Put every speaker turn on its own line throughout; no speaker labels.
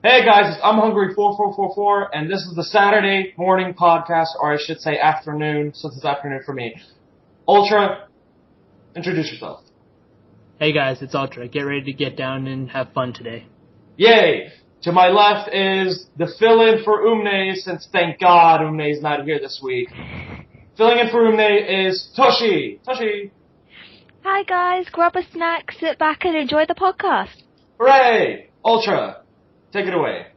Hey guys, I'm Hungry4444, and this is the Saturday morning podcast, or I should say afternoon, since it's afternoon for me. Ultra, introduce yourself.
Hey guys, it's Ultra. Get ready to get down and have fun today.
Yay! To my left is the fill-in for Umne, since thank God Umne's not here this week. Filling in for Umne is Toshi. Toshi!
Hi guys, grab a snack, sit back and enjoy the podcast.
Hooray! Ultra, take it away.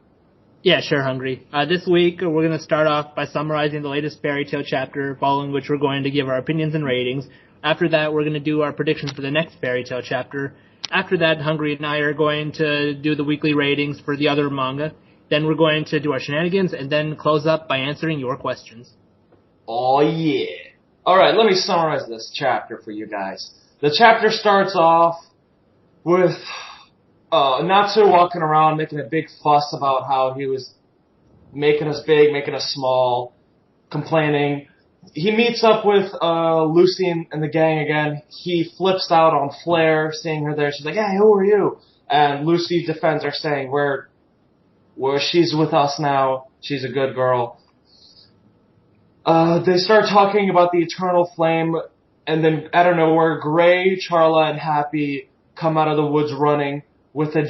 Yeah, sure, Hungry. This week, we're going to start off by summarizing the latest Fairy Tail chapter, following which we're going to give our opinions and ratings. After that, we're going to do our predictions for the next Fairy Tail chapter. After that, Hungry and I are going to do the weekly ratings for the other manga. Then we're going to do our shenanigans, and then close up by answering your questions.
Oh yeah. Alright, let me summarize this chapter for you guys. The chapter starts off with Natsu walking around making a big fuss about how he was making us big, making us small, complaining. He meets up with Lucy and the gang again. He flips out on Flare, seeing her there. She's like, hey, who are you? And Lucy defends her, saying, where she's with us now. She's a good girl. They start talking about the Eternal Flame, and then, out of nowhere, Gray, Charla, and Happy come out of the woods running with that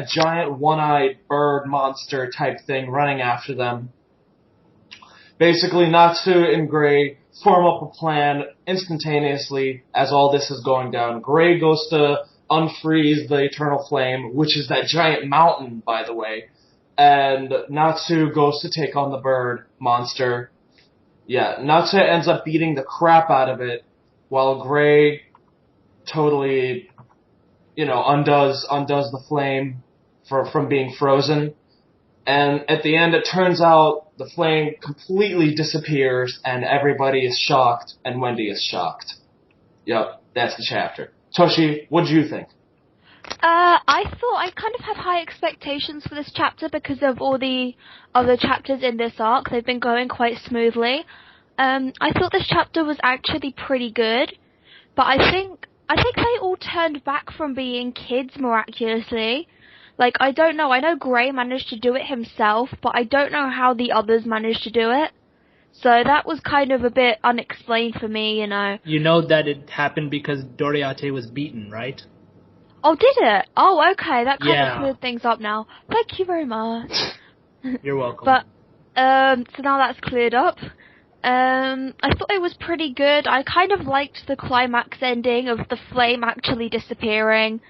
giant one-eyed bird monster type thing running after them. Basically, Natsu and Gray form up a plan instantaneously as all this is going down. Gray goes to unfreeze the Eternal Flame, which is that giant mountain, by the way, and Natsu goes to take on the bird monster. Yeah, Natsu ends up beating the crap out of it, while Gray totally, undoes the flame from being frozen. And at the end, it turns out the flame completely disappears, and everybody is shocked, and Wendy is shocked. Yep, that's the chapter. Toshi, what did you think?
I thought I kind of had high expectations for this chapter because of all the other chapters in this arc. They've been going quite smoothly. I thought this chapter was actually pretty good, but I think they all turned back from being kids miraculously. Like, I don't know. I know Gray managed to do it himself, but I don't know how the others managed to do it. So that was kind of a bit unexplained for me,
You know that it happened because Doriate was beaten, right?
Oh, did it? Oh, okay. That kind
Yeah.
of cleared things up now. Thank you very much.
You're welcome.
But, so now that's cleared up. I thought it was pretty good. I kind of liked the climax ending of the flame actually disappearing.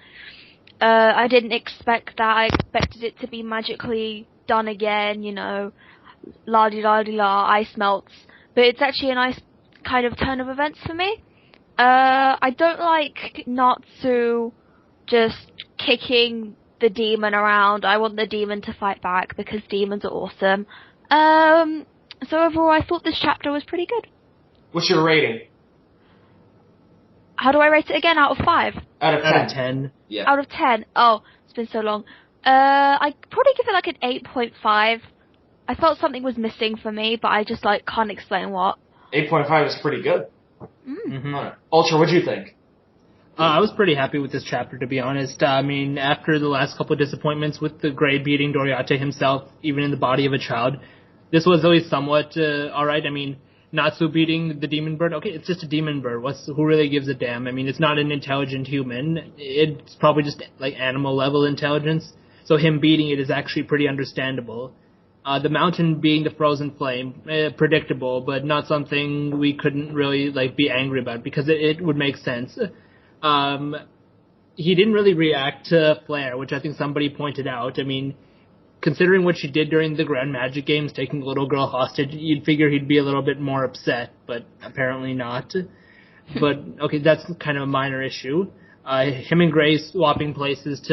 I didn't expect that. I expected it to be magically done again, la-di-la-di-la, ice melts. But it's actually a nice kind of turn of events for me. I don't like Natsu just kicking the demon around. I want the demon to fight back because demons are awesome. So overall, I thought this chapter was pretty good.
What's your rating?
How do I rate it again? Out of 5?
Out of 10.
Out of 10.
Yeah.
Out of 10. Oh, it's been so long. I'd probably give it like an 8.5. I felt something was missing for me, but I just can't explain what.
8.5 is pretty good.
Mm-hmm.
Right. Ultra, what'd you think?
I was pretty happy with this chapter, to be honest. I mean, after the last couple of disappointments with the Gray beating Doriate himself, even in the body of a child, this was at least somewhat alright. I mean, Natsu beating the demon bird, okay, it's just a demon bird. Who really gives a damn? I mean, it's not an intelligent human. It's probably just like animal level intelligence. So him beating it is actually pretty understandable. The mountain being the frozen flame, predictable, but not something we couldn't really be angry about because it would make sense. He didn't really react to Flare, which I think somebody pointed out. I mean, considering what she did during the Grand Magic Games, taking a little girl hostage, you'd figure he'd be a little bit more upset, but apparently not. But, okay, that's kind of a minor issue. Him and Gray swapping places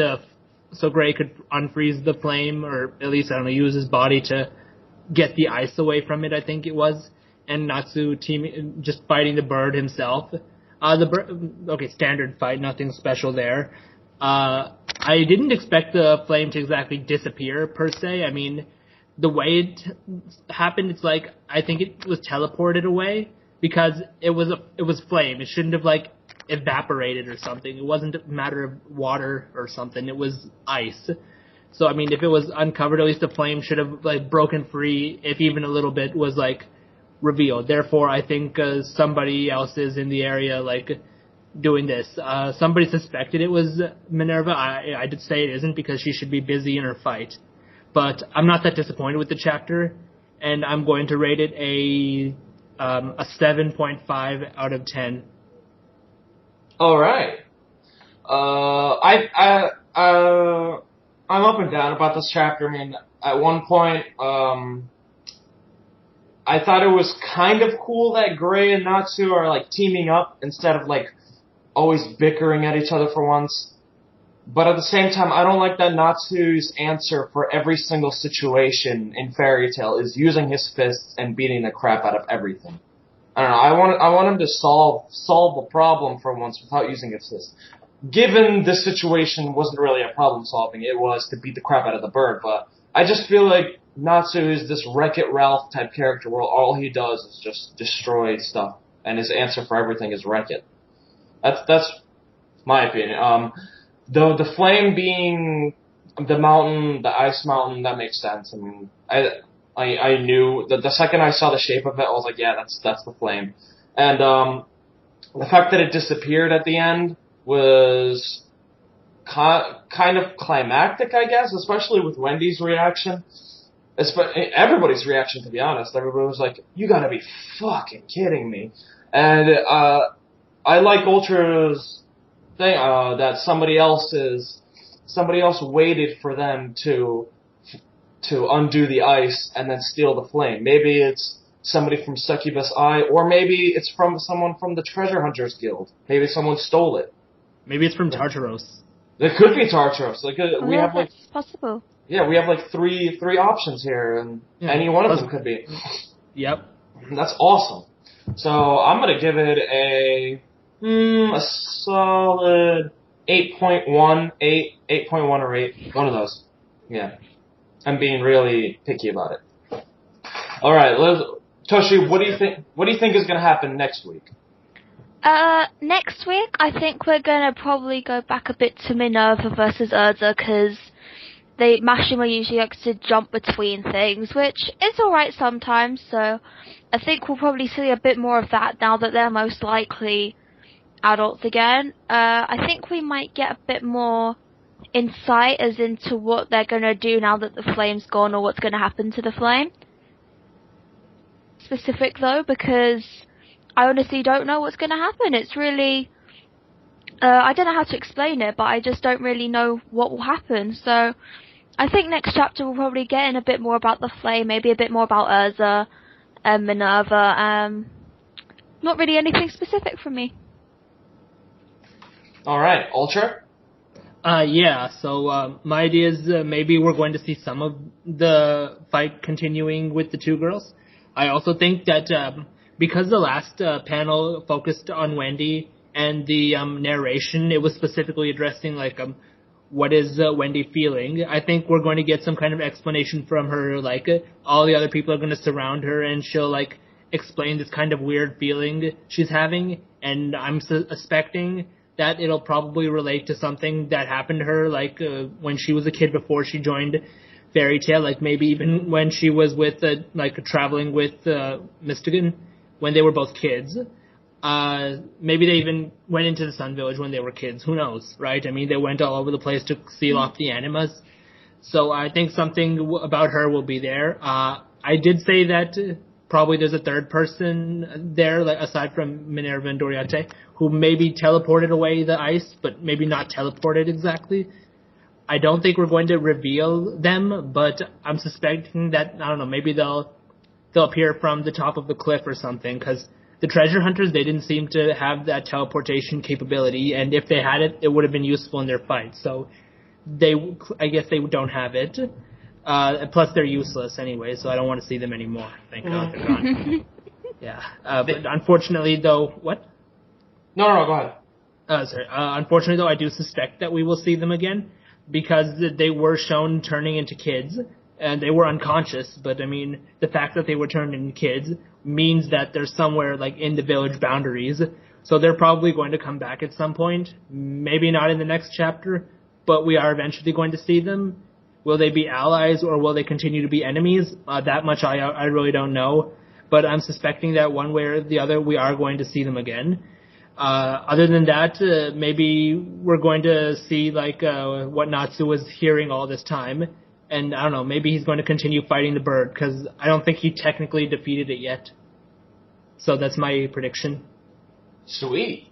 so Gray could unfreeze the flame, or at least, use his body to get the ice away from it, I think it was. And Natsu just fighting the bird himself. Standard fight, nothing special there. I didn't expect the flame to exactly disappear, per se. I mean, the way it happened, it's I think it was teleported away, because it was flame. It shouldn't have, evaporated or something. It wasn't a matter of water or something. It was ice. So, I mean, if it was uncovered, at least the flame should have, like, broken free, if even a little bit was, like, revealed. Therefore, I think somebody else is in the area, like, doing this. Somebody suspected it was Minerva. I did say it isn't because she should be busy in her fight. But I'm not that disappointed with the chapter, and I'm going to rate it a 7.5 out of 10.
All right. I'm up and down about this chapter. I mean, at one point, I thought it was kind of cool that Gray and Natsu are, like, teaming up instead of, like, always bickering at each other for once. But at the same time, I don't like that Natsu's answer for every single situation in Fairy Tail is using his fists and beating the crap out of everything. I don't know, I want him to solve the problem for once without using his fists. Given this situation wasn't really a problem solving, it was to beat the crap out of the bird, but I just feel like Natsu is this Wreck-It Ralph type character where all he does is just destroy stuff, and his answer for everything is wreck it. That's my opinion. The flame being the mountain, the ice mountain, that makes sense. I mean, I knew the second I saw the shape of it, I was like, yeah, that's the flame. And the fact that it disappeared at the end was kind of climactic, I guess, especially with Wendy's reaction. Everybody's reaction, to be honest. Everybody was like, you gotta be fucking kidding me. And I like Ultra's thing, that somebody else waited for them to undo the ice and then steal the flame. Maybe it's somebody from Succubus Eye, or maybe it's from someone from the Treasure Hunters Guild. Maybe someone stole it.
Maybe it's from Tartaros.
It could be Tartaros. We have
that's possible.
Yeah, we have like three options here, and any one of them could be.
Yep.
That's awesome. So I'm gonna give it a solid 8.1, 8.1 or 8. One of those. Yeah. I'm being really picky about it. All right, Toshi, what do you think? What do you think is gonna happen next week?
Next week, I think we're gonna probably go back a bit to Minerva versus Urza, because Mashima usually likes to jump between things, which is alright sometimes, so I think we'll probably see a bit more of that now that they're most likely adults again. I think we might get a bit more insight as into what they're gonna do now that the flame's gone, or what's gonna happen to the flame. Specific though, because I honestly don't know what's gonna happen. It's really... I don't know how to explain it, but I just don't really know what will happen, so... I think next chapter we'll probably get in a bit more about the flame, maybe a bit more about Urza and Minerva. Not really anything specific from me.
Alright, Ultra?
Yeah, so my idea is maybe we're going to see some of the fight continuing with the two girls. I also think that because the last panel focused on Wendy and the narration, it was specifically addressing like what is Wendy feeling. I think we're going to get some kind of explanation from her, like all the other people are going to surround her and she'll like explain this kind of weird feeling she's having, and I'm suspecting that it'll probably relate to something that happened to her, like when she was a kid before she joined Fairy Tail, like maybe even when she was with, traveling with Mystigan when they were both kids. Maybe they even went into the Sun Village when they were kids. Who knows, right? I mean, they went all over the place to seal off the animas. So I think something about her will be there. I did say that probably there's a third person there, like aside from Minerva and Doriate, who maybe teleported away the ice, but maybe not teleported exactly. I don't think we're going to reveal them, but I'm suspecting that, I don't know, maybe they'll appear from the top of the cliff or something, because the treasure hunters, they didn't seem to have that teleportation capability, and if they had it, it would have been useful in their fight. So I guess they don't have it. Plus, they're useless anyway, so I don't want to see them anymore. Thank God they're gone. Yeah. But unfortunately, though, what?
No, go ahead.
Sorry. Unfortunately, though, I do suspect that we will see them again, because they were shown turning into kids, and they were unconscious, but I mean, the fact that they were turned into kids means that they're somewhere like in the village boundaries, so they're probably going to come back at some point. Maybe not in the next chapter, but we are eventually going to see them. Will they be allies or will they continue to be enemies? That much I really don't know. But I'm suspecting that one way or the other we are going to see them again. Other than that, maybe we're going to see what Natsu was hearing all this time. And I don't know, maybe he's going to continue fighting the bird because I don't think he technically defeated it yet. So that's my prediction.
Sweet.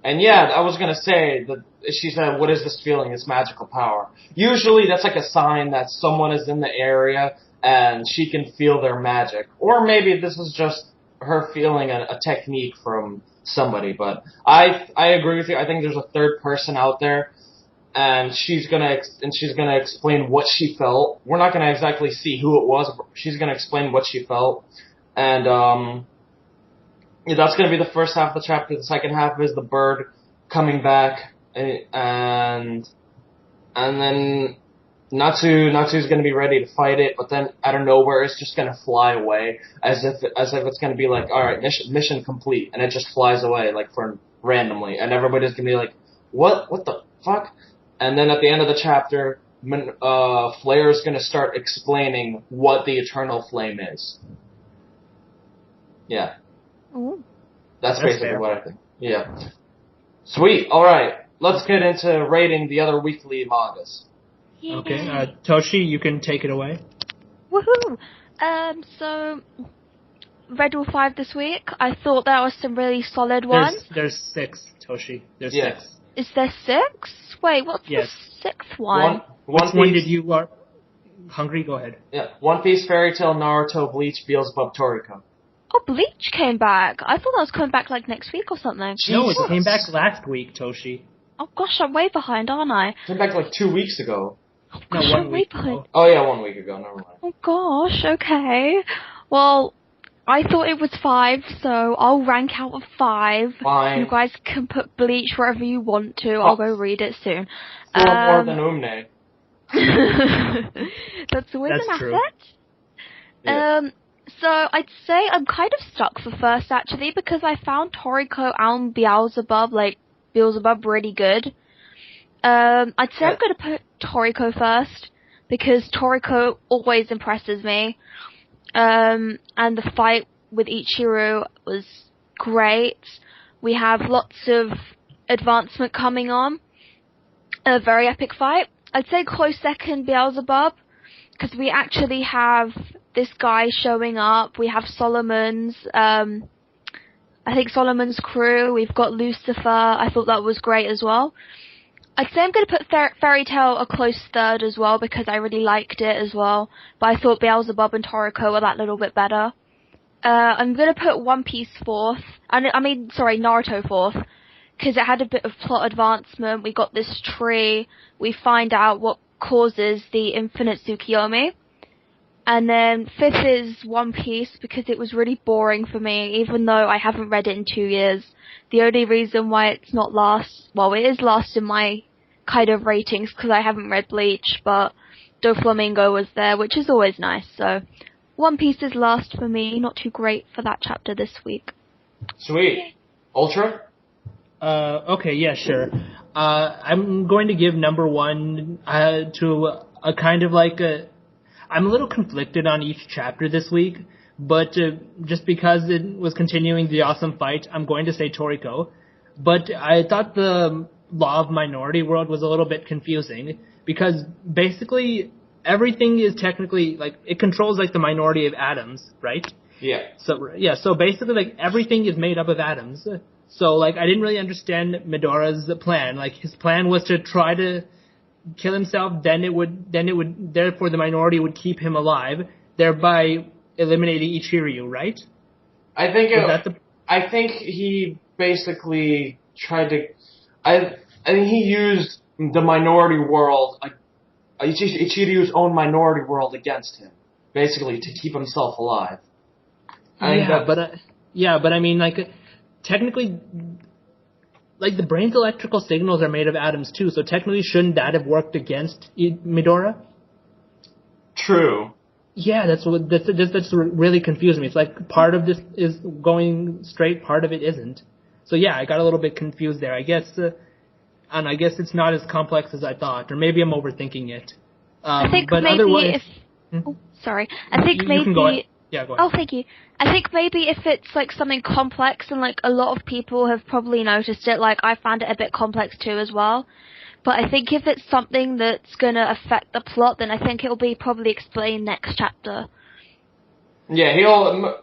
And yeah, I was gonna say that she said, "What is this feeling? It's magical power." Usually, that's like a sign that someone is in the area and she can feel their magic, or maybe this is just her feeling a technique from somebody. But I agree with you. I think there's a third person out there, and she's gonna explain what she felt. We're not gonna exactly see who it was, but she's gonna explain what she felt, and yeah, that's going to be the first half of the chapter. The second half is the bird coming back, and then Natsu's going to be ready to fight it, but then out of nowhere it's just going to fly away as if it's going to be like, all right, mission complete, and it just flies away randomly, and everybody's going to be like, what the fuck? And then at the end of the chapter, Flair's going to start explaining what the Eternal Flame is. Yeah.
Ooh.
That's basically fair. What I think. Yeah. Sweet. All right. Let's get into rating the other weekly mangas.
Yay.
Okay. Toshi, you can take it away.
Woohoo! So Red Wolf 5 this week. I thought that was some really solid ones.
There's 6, Toshi. There's 6.
Is there 6? Wait, what's the 6th one?
Which one did you are hungry? Go ahead.
Yeah. One Piece, Fairy Tail, Naruto, Bleach, Beelzebub, Toriko.
Oh, Bleach came back. I thought that was coming back next week or something.
No, it came back last week, Toshi.
Oh gosh, I'm way behind, aren't I?
It came back 2 weeks ago.
Oh gosh,
no,
I'm way behind.
Oh yeah, 1 week ago. Never mind.
Oh gosh, okay. Well, I thought it was 5, so I'll rank out of 5.
Fine.
You guys can put Bleach wherever you want to. I'll go read it soon.
4 more than Umne.
That's always an
true.
asset.
Yeah.
So I'd say I'm kind of stuck for first actually because I found Toriko and Beelzebub really good. I'd say I'm going to put Toriko first because Toriko always impresses me. And the fight with Ichiru was great. We have lots of advancement coming on. A very epic fight. I'd say close second Beelzebub because we actually have this guy showing up. We have Solomon's, I think Solomon's crew. We've got Lucifer. I thought that was great as well. I'd say I'm going to put Fairy Tail a close third as well because I really liked it as well. But I thought Beelzebub and Toriko were that little bit better. I'm going to put One Piece fourth. Naruto fourth. Because it had a bit of plot advancement. We got this tree. We find out what causes the infinite Tsukiyomi. And then 5th is One Piece because it was really boring for me, even though I haven't read it in 2 years. The only reason why it's not last, well, it is last in my kind of ratings because I haven't read Bleach, but Doflamingo was there, which is always nice. So One Piece is last for me, not too great for that chapter this week.
Sweet. Ultra?
Okay, yeah, sure. I'm going to give number 1 to a kind of I'm a little conflicted on each chapter this week, but just because it was continuing the awesome fight, I'm going to say Toriko. But I thought the Law of Minority World was a little bit confusing, because basically everything is technically, it controls, the minority of atoms, right?
Yeah.
So basically, everything is made up of atoms. So, I didn't really understand Midoriya's plan. His plan was to try to kill himself, therefore the minority would keep him alive, thereby eliminating Ichiryu, right?
I think he basically tried to. I think he used the minority world, Ichiryu's own minority world, against him, basically to keep himself alive.
But I mean, technically, the brain's electrical signals are made of atoms too, so technically shouldn't that have worked against Midoriya?
True.
Yeah, that's really confusing me. It's part of this is going straight, part of it isn't. So yeah, I got a little bit confused there. I guess it's not as complex as I thought, or maybe I'm overthinking it.
I think
but
maybe
otherwise,
if... Oh, sorry. I think
you can go ahead.
maybe...
Yeah, go ahead.
Oh, thank you. I think maybe if it's like something complex and like a lot of people have probably noticed it, like I found it a bit complex too as well. But I think if it's something that's gonna affect the plot, then I think it'll be probably explained next chapter.
Yeah,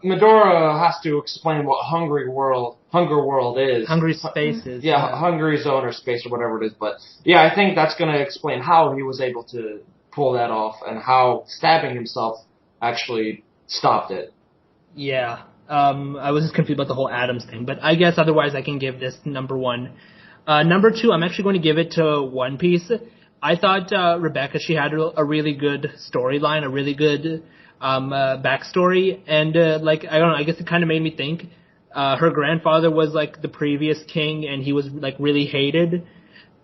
Medora has to explain what Hunger World is.
Hungry Spaces.
Yeah, Hungry Zone or Space or whatever it is. But yeah, I think that's going to explain how he was able to pull that off and how stabbing himself actually stopped it.
Yeah. I was just confused about the whole Adams thing, but I guess otherwise I can give this number 1. Number 2, I'm actually going to give it to One Piece. I thought Rebecca, she had a really good storyline, a really good backstory, and like I don't know, I guess it kind of made me think. Her grandfather was like the previous king, and he was like really hated.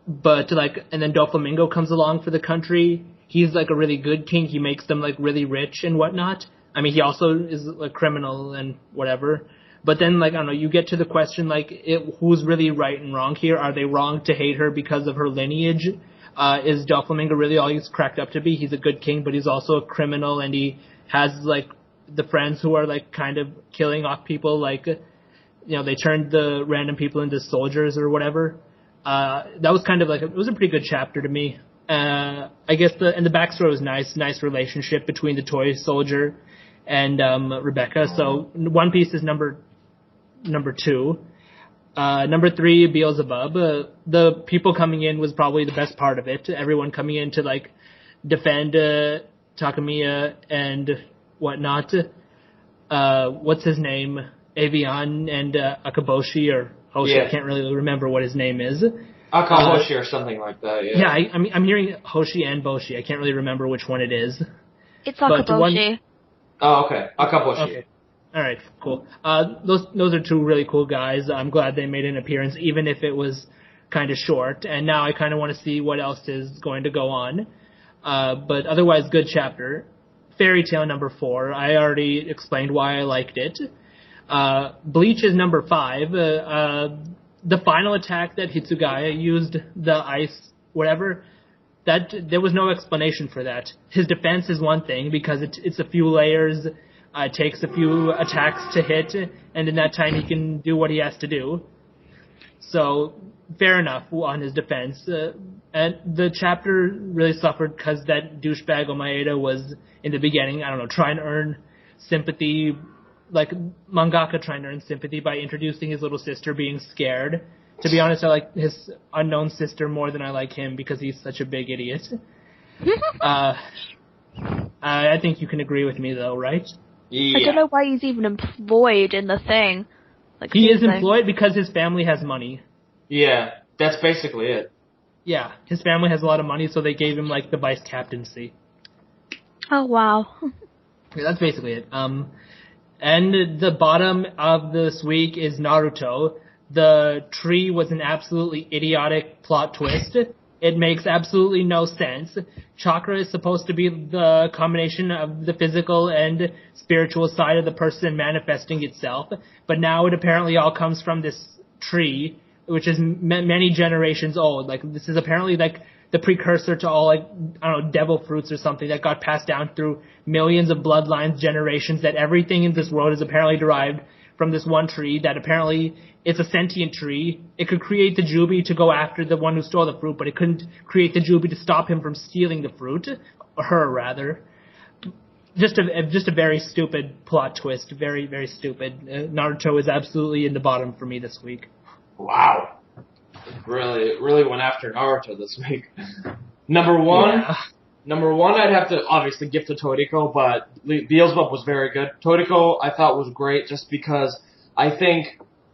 But like, and then Doflamingo comes along for the country. He's like a really good king. He makes them like really rich and whatnot. I mean, he also is a criminal and whatever. But then, like, I don't know, you get to the question, like, who's really right and wrong here? Are they wrong to hate her because of her lineage? Is Doflamingo really all he's cracked up to be? He's a good king, but he's also a criminal, and he has, like, the friends who are, like, kind of killing off people, like, you know, they turned the random people into soldiers or whatever. That was kind of like, it was a pretty good chapter to me. I guess the backstory was nice relationship between the toy soldier and Rebecca. So One Piece is number 2. Number 3, Beelzebub. The people coming in was probably the best part of it. Everyone coming in to like defend Takamiya and whatnot. What's his name? Avian and Akaboshi or Hoshi.
Yeah.
I can't really remember what his name is.
Akaboshi or something like that. Yeah.
Yeah, I'm hearing Hoshi and Boshi. I can't really remember which one it is.
It's Akaboshi.
Oh, okay. Akaboshi.
Okay. All right, cool. Those are 2 really cool guys. I'm glad they made an appearance, even if it was kind of short. And now I kind of want to see what else is going to go on. But otherwise, good chapter. Fairy Tail number 4. I already explained why I liked it. Bleach is number 5. The final attack that Hitsugaya used, the ice, whatever, that there was no explanation for that. His defense is one thing because it's a few layers. It takes a few attacks to hit, and in that time he can do what he has to do. So, fair enough on his defense. And the chapter really suffered because that douchebag Omaeda was, in the beginning, I don't know, trying to earn sympathy, like mangaka trying to earn sympathy by introducing his little sister being scared. To be honest, I like his unknown sister more than I like him because he's such a big idiot. I think you can agree with me, though, right?
Yeah.
I don't know why he's even employed in the thing. Like,
he is employed because his family has money.
Yeah, that's basically it.
Yeah, his family has a lot of money, so they gave him, like, the vice captaincy.
Oh, wow.
Yeah, that's basically it. And the bottom of this week is Naruto. The tree was an absolutely idiotic plot twist. It makes absolutely no sense. Chakra is supposed to be the combination of the physical and spiritual side of the person manifesting itself, but now it apparently all comes from this tree, which is many generations old. Like, this is apparently like the precursor to all, like, I don't know, devil fruits or something that got passed down through millions of bloodlines, generations, that everything in this world is apparently derived from this one tree, that apparently it's a sentient tree. It could create the Jubi to go after the one who stole the fruit, but it couldn't create the Jubi to stop him from stealing the fruit, or her rather. Just a very stupid plot twist, very, very stupid. Naruto is absolutely in the bottom for me this week.
Wow. Really went after Naruto this week. Number one, I'd have to obviously give to Toriko, but Beelzebub was very good. Toriko I thought was great just because I think,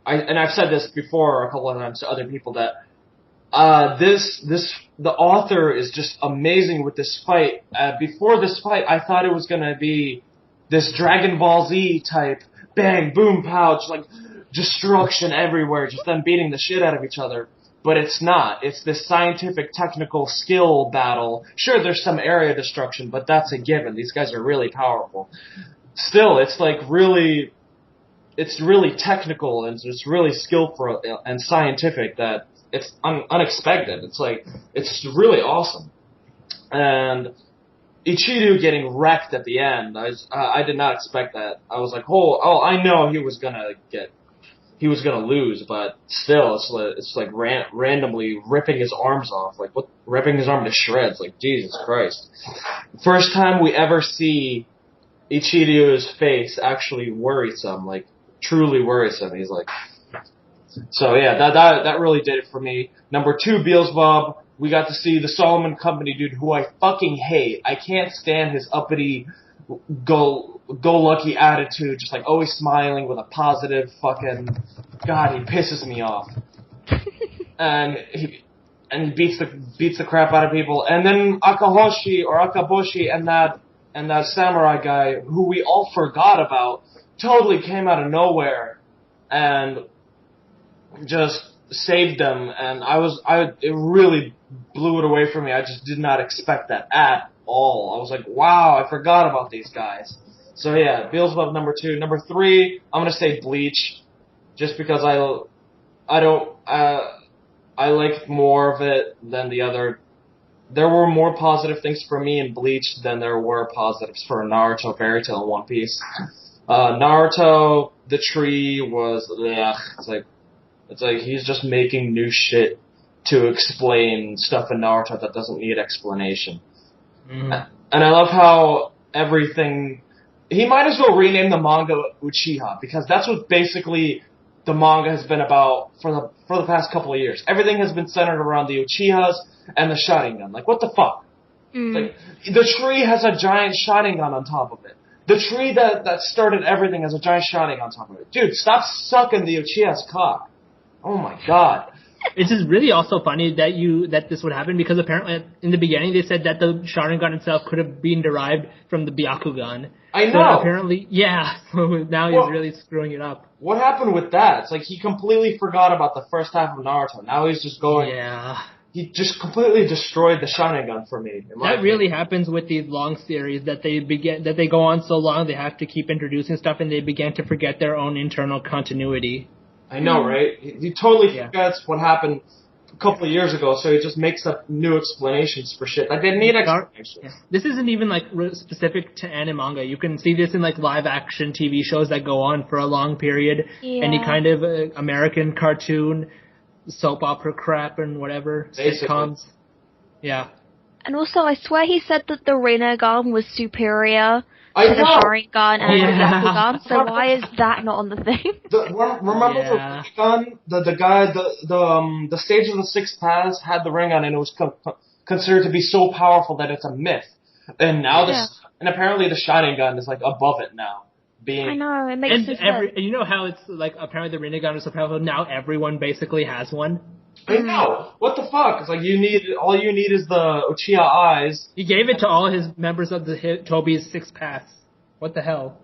and I've said this before a couple of times to other people, that the author is just amazing with this fight. Before this fight, I thought it was gonna be this Dragon Ball Z type bang, boom, pow, just like destruction everywhere, just them beating the shit out of each other. But it's not. It's this scientific, technical skill battle. Sure, there's some area destruction, but that's a given. These guys are really powerful. Still, it's like really technical and it's really skillful and scientific that it's unexpected. It's like, it's really awesome. And Ichiru getting wrecked at the end, I did not expect that. I was like, I know he was gonna lose, but still, it's like randomly ripping his arms off, like what, ripping his arm to shreds, like Jesus Christ. First time we ever see Ichiru's face actually worrisome, like truly worrisome. He's like, so yeah, that really did it for me. Number 2, Beelzebub. We got to see the Solomon Company dude, who I fucking hate. I can't stand his uppity, go-lucky attitude, just like always smiling with a positive fucking... God, he pisses me off. and he beats the crap out of people. And then Akaboshi and that samurai guy, who we all forgot about, totally came out of nowhere and just saved them. And it really blew it away from me. I just did not expect that at all. I was like, wow, I forgot about these guys. So yeah, Beelzebub number 2. Number 3, I'm gonna say Bleach, just because I liked more of it than the other. There were more positive things for me in Bleach than there were positives for Naruto, Fairy Tail, and One Piece. Naruto, the tree was, it's like he's just making new shit to explain stuff in Naruto that doesn't need explanation. Mm. And I love how everything... He might as well rename the manga Uchiha, because that's what basically the manga has been about for the past couple of years. Everything has been centered around the Uchihas and the Sharingan. Like, what the fuck? Mm. Like, the tree has a giant Sharingan on top of it. The tree that started everything has a giant Sharingan on top of it. Dude, stop sucking the Uchiha's cock. Oh my god.
It's just really also funny that this would happen, because apparently in the beginning they said that the Sharingan itself could have been derived from the Byakugan.
I know.
But apparently, yeah. So now he's really screwing it up.
What happened with that? It's like he completely forgot about the first half of Naruto. Now he's just going...
Yeah.
He just completely destroyed the Sharingan for me.
That really happens with these long series, that they go on so long they have to keep introducing stuff, and they begin to forget their own internal continuity.
I know, right? He totally forgets what happened a couple of years ago, so he just makes up new explanations for shit. Like, they need explanations.
Yeah. This isn't even, like, specific to anime manga. You can see this in, like, live-action TV shows that go on for a long period. Yeah. Any kind of American cartoon, soap opera crap and whatever, sitcoms. Yeah.
And also, I swear he said that the Rinnegan was superior to the Sharingan and the Byakugan, so why is that not on the thing?
Remember the Rinnegan? The guy, the stage of the Six Paths had the Rinnegan, and it was considered to be so powerful that it's a myth. And now and apparently the Sharingan is like above it now.
I know, it makes sense.
You know how it's like apparently the Rinnegan is so powerful, now everyone basically has one?
I know. What the fuck? It's like all you need is the Uchiha eyes.
He gave it to all his members of the Toby's Six Paths. What the hell?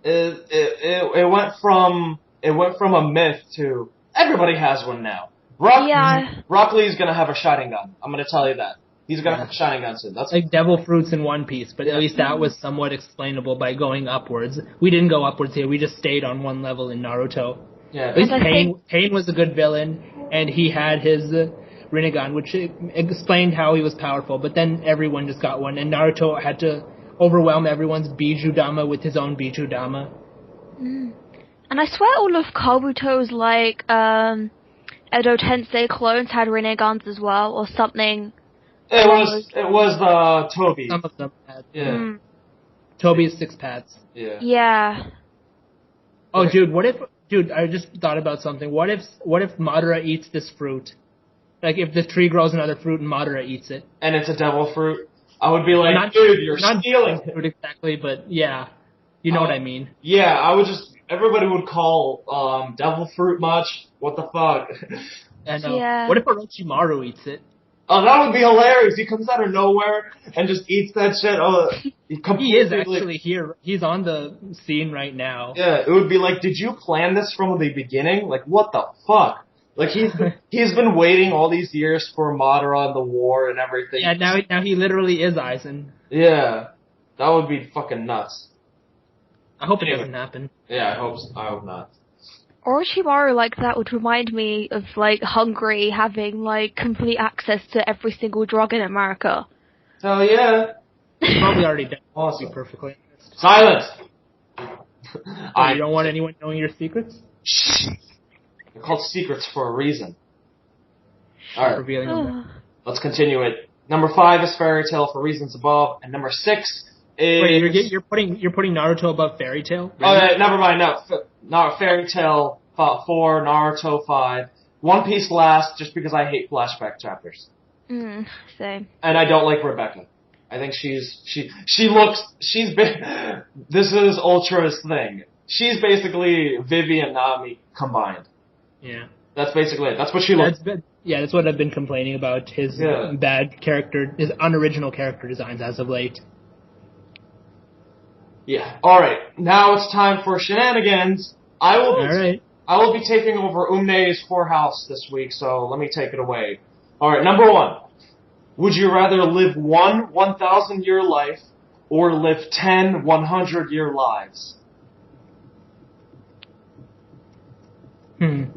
It went from a myth to everybody has one now. Rock Lee's gonna have a Sharingan. I'm gonna tell you that. He's gonna have a Sharingan soon. That's
like devil fruits in One Piece, but at least that was somewhat explainable by going upwards. We didn't go upwards here. We just stayed on one level in Naruto.
Yeah.
At least Pain was a good villain, and he had his Rinnegan, which explained how he was powerful, but then everyone just got one, and Naruto had to overwhelm everyone's Bijudama with his own Bijudama.
Mm. And I swear all of Kabuto's, like, Edo Tensei clones had Rinnegans as well, or something.
It was Toby.
Some of them had.
Yeah.
Mm.
Toby's Six Paths.
Yeah.
Yeah.
Oh, Dude, I just thought about something. What if Madara eats this fruit? Like, if the tree grows another fruit and Madara eats it.
And it's a devil fruit? I would be like, dude, you're stealing
fruit exactly, but yeah. You know what I mean.
Yeah, everybody would call devil fruit much. What the fuck?
I know. Yeah. What if Orochimaru eats it?
Oh, that would be hilarious. He comes out of nowhere and just eats that shit. Oh,
he is actually here. He's on the scene right now.
Yeah, it would be like, did you plan this from the beginning? Like, what the fuck? Like, he's been waiting all these years for Madara and the war and everything.
Yeah, now he literally is Aizen.
Yeah, that would be fucking nuts.
I hope it doesn't happen.
Yeah, I hope not.
Orochimaru like that would remind me of, like, Hungary having, like, complete access to every single drug in America.
Hell yeah.
He's probably already dead,
Awesome.
to be perfectly honest.
Silence!
You don't want anyone knowing your secrets?
Shh. They're called secrets for a reason. Alright,
Revealing them.
let's continue it. Number 5 is Fairy Tail for reasons above, and number 6 is...
Wait, you're putting Naruto above Fairy Tail?
Really?
Really?
Oh, never mind, no. Not Fairy Tail 4, Naruto 5. One Piece last, just because I hate flashback chapters.
Same.
And I don't like Rebecca. I think she's been, this is Ultra's thing. She's basically Vivi and Nami combined.
Yeah.
That's basically it. That's what she looks like.
That's what I've been complaining about, his bad character, his unoriginal character designs as of late.
Yeah. Alright, now it's time for shenanigans. I will be taking over Umne's whorehouse this week, so let me take it away. Alright, number 1. Would you rather live one 1,000-year life or live 10 100-year lives?
I'm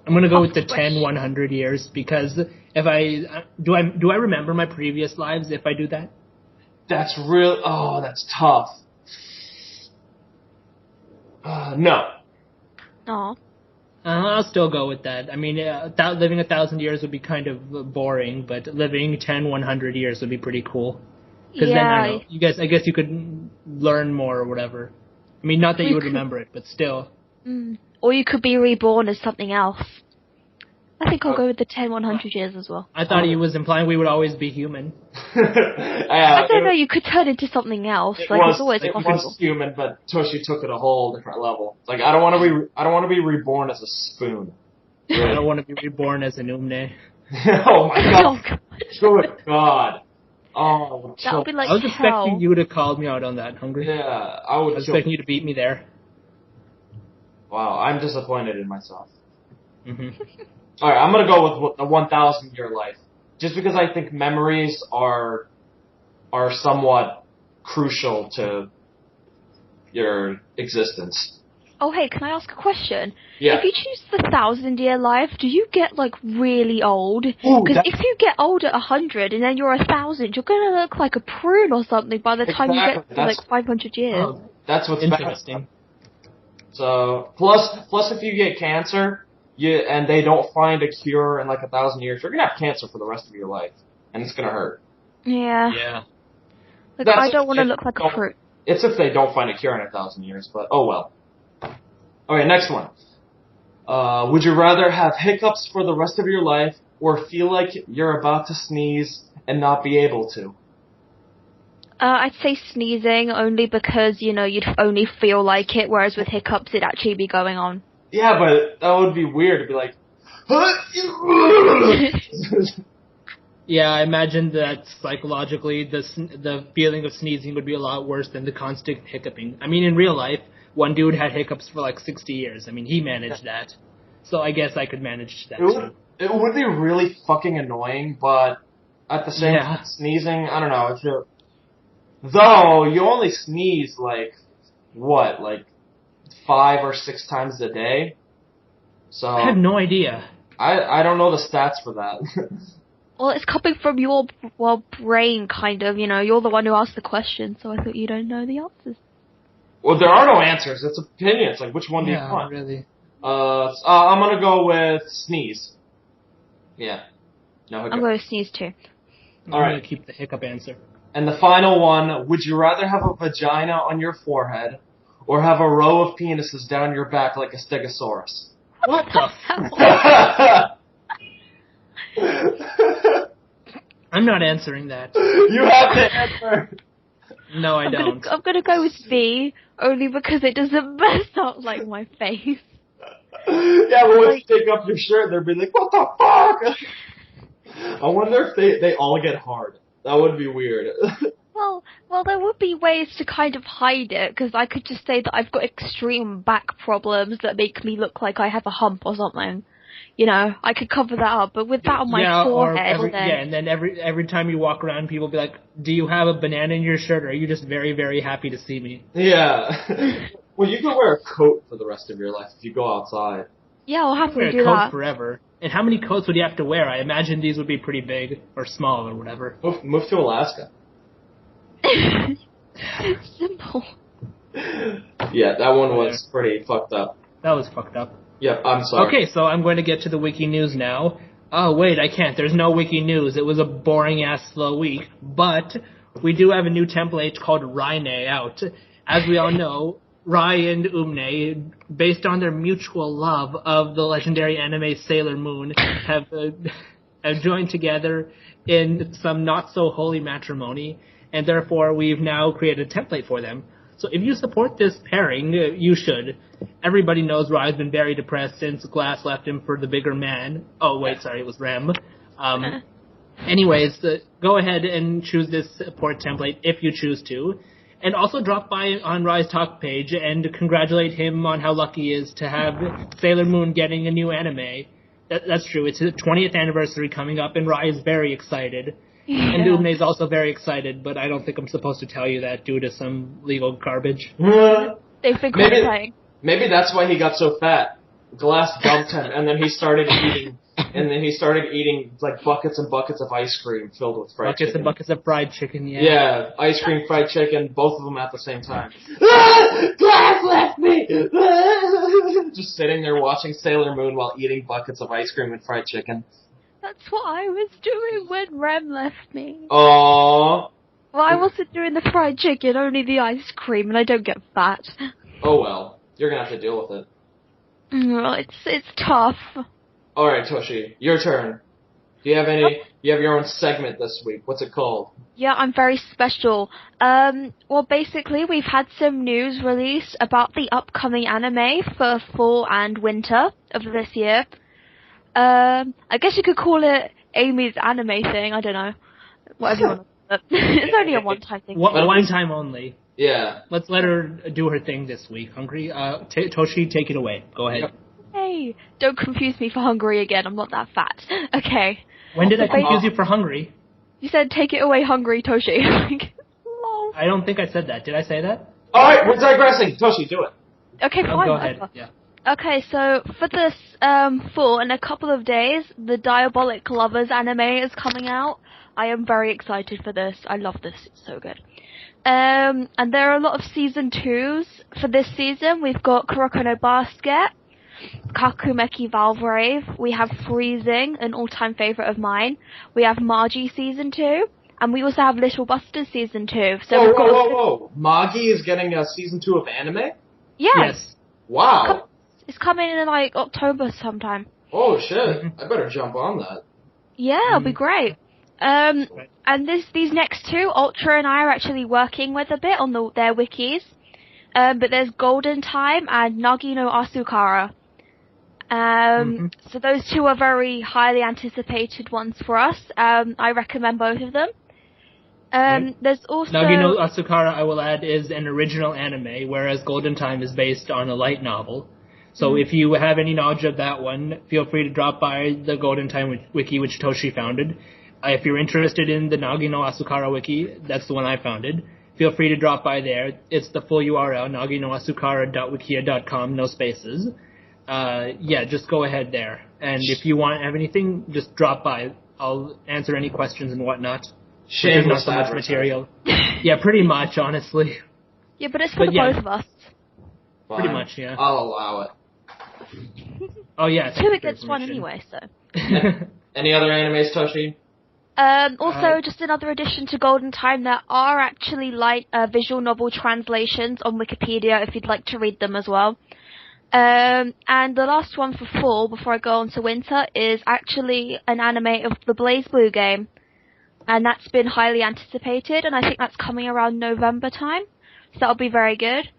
gonna go with the 10 100 years because if I do I remember my previous lives if I do that?
That's real. Oh, that's tough. No.
Aw.
I'll still go with that. I mean, living 1,000 years would be kind of boring, but living 10 100 years would be pretty cool. Because then I don't know, I guess you could learn more or whatever. I mean, not that you would remember it, but still.
Or you could be reborn as something else. I think I'll go with the 10 100 years as well.
I thought he was implying we would always be human.
I don't know, you could turn into something else. It's always possible.
It was human, but Toshi took it a whole different level. It's like I don't want to be reborn as a spoon. Really.
I don't want to be reborn as an Umne.
Oh my god! Good God! Oh,
that would be like
I was
hell.
expecting you to call me out on that, Hungry.
Yeah, I
was expecting you to beat me there.
Wow, I'm disappointed in myself. Alright, I'm gonna go with the 1,000-year life. Just because I think memories are somewhat crucial to your existence.
Oh, hey, can I ask a question?
Yeah.
If you choose the 1,000-year life, do you get, like, really old? Because if you get old at 100 and then you're 1,000, you're gonna look like a prune or something by the time you get to, like, 500 years.
Oh, that's what's
interesting.
So, plus if you get cancer, and they don't find a cure in like 1,000 years, you're gonna have cancer for the rest of your life, and it's gonna hurt.
Yeah.
Yeah.
Like, I don't want to look like a fruit.
It's if they don't find a cure in 1,000 years, but oh well. Okay, next one. Would you rather have hiccups for the rest of your life, or feel like you're about to sneeze and not be able to?
I'd say sneezing, only because, you'd only feel like it, whereas with hiccups it'd actually be going on.
Yeah, but that would be weird to be like...
Yeah, I imagine that psychologically the feeling of sneezing would be a lot worse than the constant hiccuping. I mean, in real life, one dude had hiccups for like 60 years. I mean, he managed that. So I guess I could manage that too.
It would be really fucking annoying, but at the same time, sneezing, I don't know. Though, you only sneeze like 5 or 6 times a day? So
I have no idea.
I don't know the stats for that.
Well, it's coming from your brain, kind of. You're the one who asked the question, so I thought you don't know the answers.
Well, there are no answers. It's opinions. Like, which one do you want?
Really.
I'm gonna go with sneeze. Yeah. No hiccup.
I'm going to sneeze too.
I'm going to keep the hiccup answer.
And the final one, would you rather have a vagina on your forehead or have a row of penises down your back like a stegosaurus?
What the hell? I'm not answering that.
You have to answer.
No, I don't.
I'm gonna go with B, only because it doesn't mess up like my face.
Yeah, but once you take off your shirt, they'll be like, what the fuck? I wonder if they all get hard. That would be weird.
Well, there would be ways to kind of hide it, because I could just say that I've got extreme back problems that make me look like I have a hump or something. I could cover that up, but with that on my forehead...
and then every time you walk around, people will be like, do you have a banana in your shirt, or are you just very, very happy to see me?
Yeah. Well, you can wear a coat for the rest of your life if you go outside.
Yeah, I'll happily do that.
Wear a coat forever. And how many coats would you have to wear? I imagine these would be pretty big, or small, or whatever.
Move to Alaska.
Simple.
Yeah, that one was pretty fucked up.
That was fucked up.
Yep, I'm sorry.
Okay, so I'm going to get to the wiki news now. Oh, wait, I can't. There's no wiki news. It was a boring-ass slow week. But we do have a new template called Raine out. As we all know, Rai and Umne, based on their mutual love of the legendary anime Sailor Moon, have joined together in some not-so-holy matrimony, and therefore we've now created a template for them. So if you support this pairing, you should. Everybody knows Rai's been very depressed since Glass left him for the bigger man. Oh, wait, sorry, it was Rem. Anyways, go ahead and choose this support template if you choose to. And also drop by on Rai's talk page and congratulate him on how lucky he is to have Sailor Moon getting a new anime. That's true. It's his 20th anniversary coming up, and Rai is very excited. Yeah. And Umne is also very excited, but I don't think I'm supposed to tell you that due to some legal garbage.
They've been qualifying.
Maybe that's why he got so fat. Glass dumped him, and then he started eating like buckets and buckets of ice cream filled with fried chicken.
Buckets and buckets of fried chicken, yeah.
Yeah, ice cream, fried chicken, both of them at the same time. Glass left me! Just sitting there watching Sailor Moon while eating buckets of ice cream and fried chicken.
That's what I was doing when Rem left me.
Aww.
Well, I wasn't doing the fried chicken, only the ice cream, and I don't get fat.
Oh well, you're gonna have to deal with it.
Well, it's tough.
Alright, Toshi, your turn. Do you have you have your own segment this week? What's it called?
Yeah, I'm very special. Well, basically, we've had some news released about the upcoming anime for fall and winter of this year. I guess you could call it Amy's anime thing, I don't know. Whatever you want to call it. It's only a one-time thing.
One time only.
Yeah.
Let's let her do her thing this week. Hungry? Toshi, take it away. Go ahead.
Yep.
Hey, don't confuse me for hungry again. I'm not that fat. Okay.
When did I confuse you for hungry?
You said take it away, hungry, Toshi.
I don't think I said that. Did I say that?
Alright, we're digressing. Toshi, do it.
Okay, fine.
Go ahead. Yeah.
Okay, so for this fall, in a couple of days, the Diabolic Lovers anime is coming out. I am very excited for this. I love this. It's so good. And there are a lot of season 2s for this season. We've got Kuroko no Basket, Kakumeki Valve, we have Freezing, an all-time favourite of mine. We have Margie season 2, and we also have Little Busters season 2. So
whoa. Magi is getting a season 2 of anime?
Yes.
Wow.
It's coming in like October sometime.
Oh shit, I better jump on that.
Yeah, it'll be great. And these next two, Ultra and I are actually working with a bit on their wikis. But there's Golden Time and Nagi no Asukara. So those two are very highly anticipated ones for us. I recommend both of them. There's also...
Nagi no Asukara, I will add, is an original anime, whereas Golden Time is based on a light novel. So if you have any knowledge of that one, feel free to drop by the Golden Time wiki, which Toshi founded. If you're interested in the Nagi no Asukara wiki, that's the one I founded. Feel free to drop by there. It's the full URL, naginoasukara.wikia.com, no spaces. Just go ahead there. And if you want to have anything, just drop by. I'll answer any questions and whatnot.
Shameless
not so much material. Yeah, pretty much, honestly.
Yeah, but it's for both of us.
Fine.
Pretty much, yeah.
I'll allow it.
Oh, yeah.
Two against one anyway, so.
Any other animes, Toshi?
Also, just another addition to Golden Time, there are actually light visual novel translations on Wikipedia if you'd like to read them as well. And the last one for fall, before I go on to winter, is actually an anime of the BlazBlue game. And that's been highly anticipated, and I think that's coming around November time. So that'll be very good.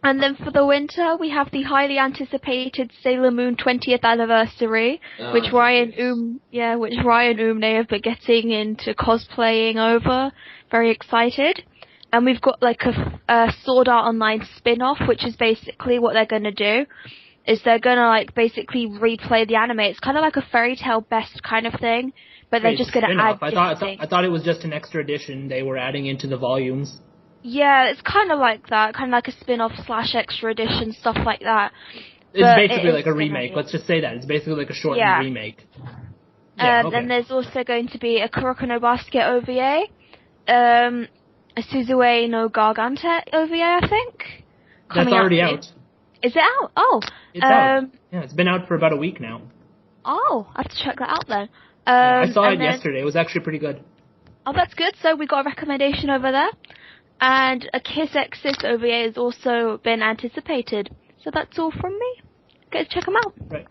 And then for the winter, we have the highly anticipated Sailor Moon 20th anniversary, which Ryan Umne have been getting into cosplaying over. Very excited. And we've got like a Sword Art Online spin-off, which is basically what they're gonna do. Is they're gonna like basically replay the anime. It's kind of like a Fairy Tail Best kind of thing, but they're just gonna add.
I thought it was just an extra edition they were adding into the volumes.
Yeah, it's kind of like that, kind of like a spin-off / extra edition, stuff like that.
It's basically like a remake. Let's just say that. It's basically like a shortened remake.
And there's also going to be a Kuroko no Basket OVA. a Suzue no Gargante OVA, I think.
That's already out.
Is it out? Oh.
It's out. Yeah, it's been out for about a week now.
Oh, I have to check that out then.
I saw it yesterday. It was actually pretty good.
Oh, that's good. So we got a recommendation over there. And a Kiss Exis OVA has also been anticipated. So that's all from me. Go check them out.
Right.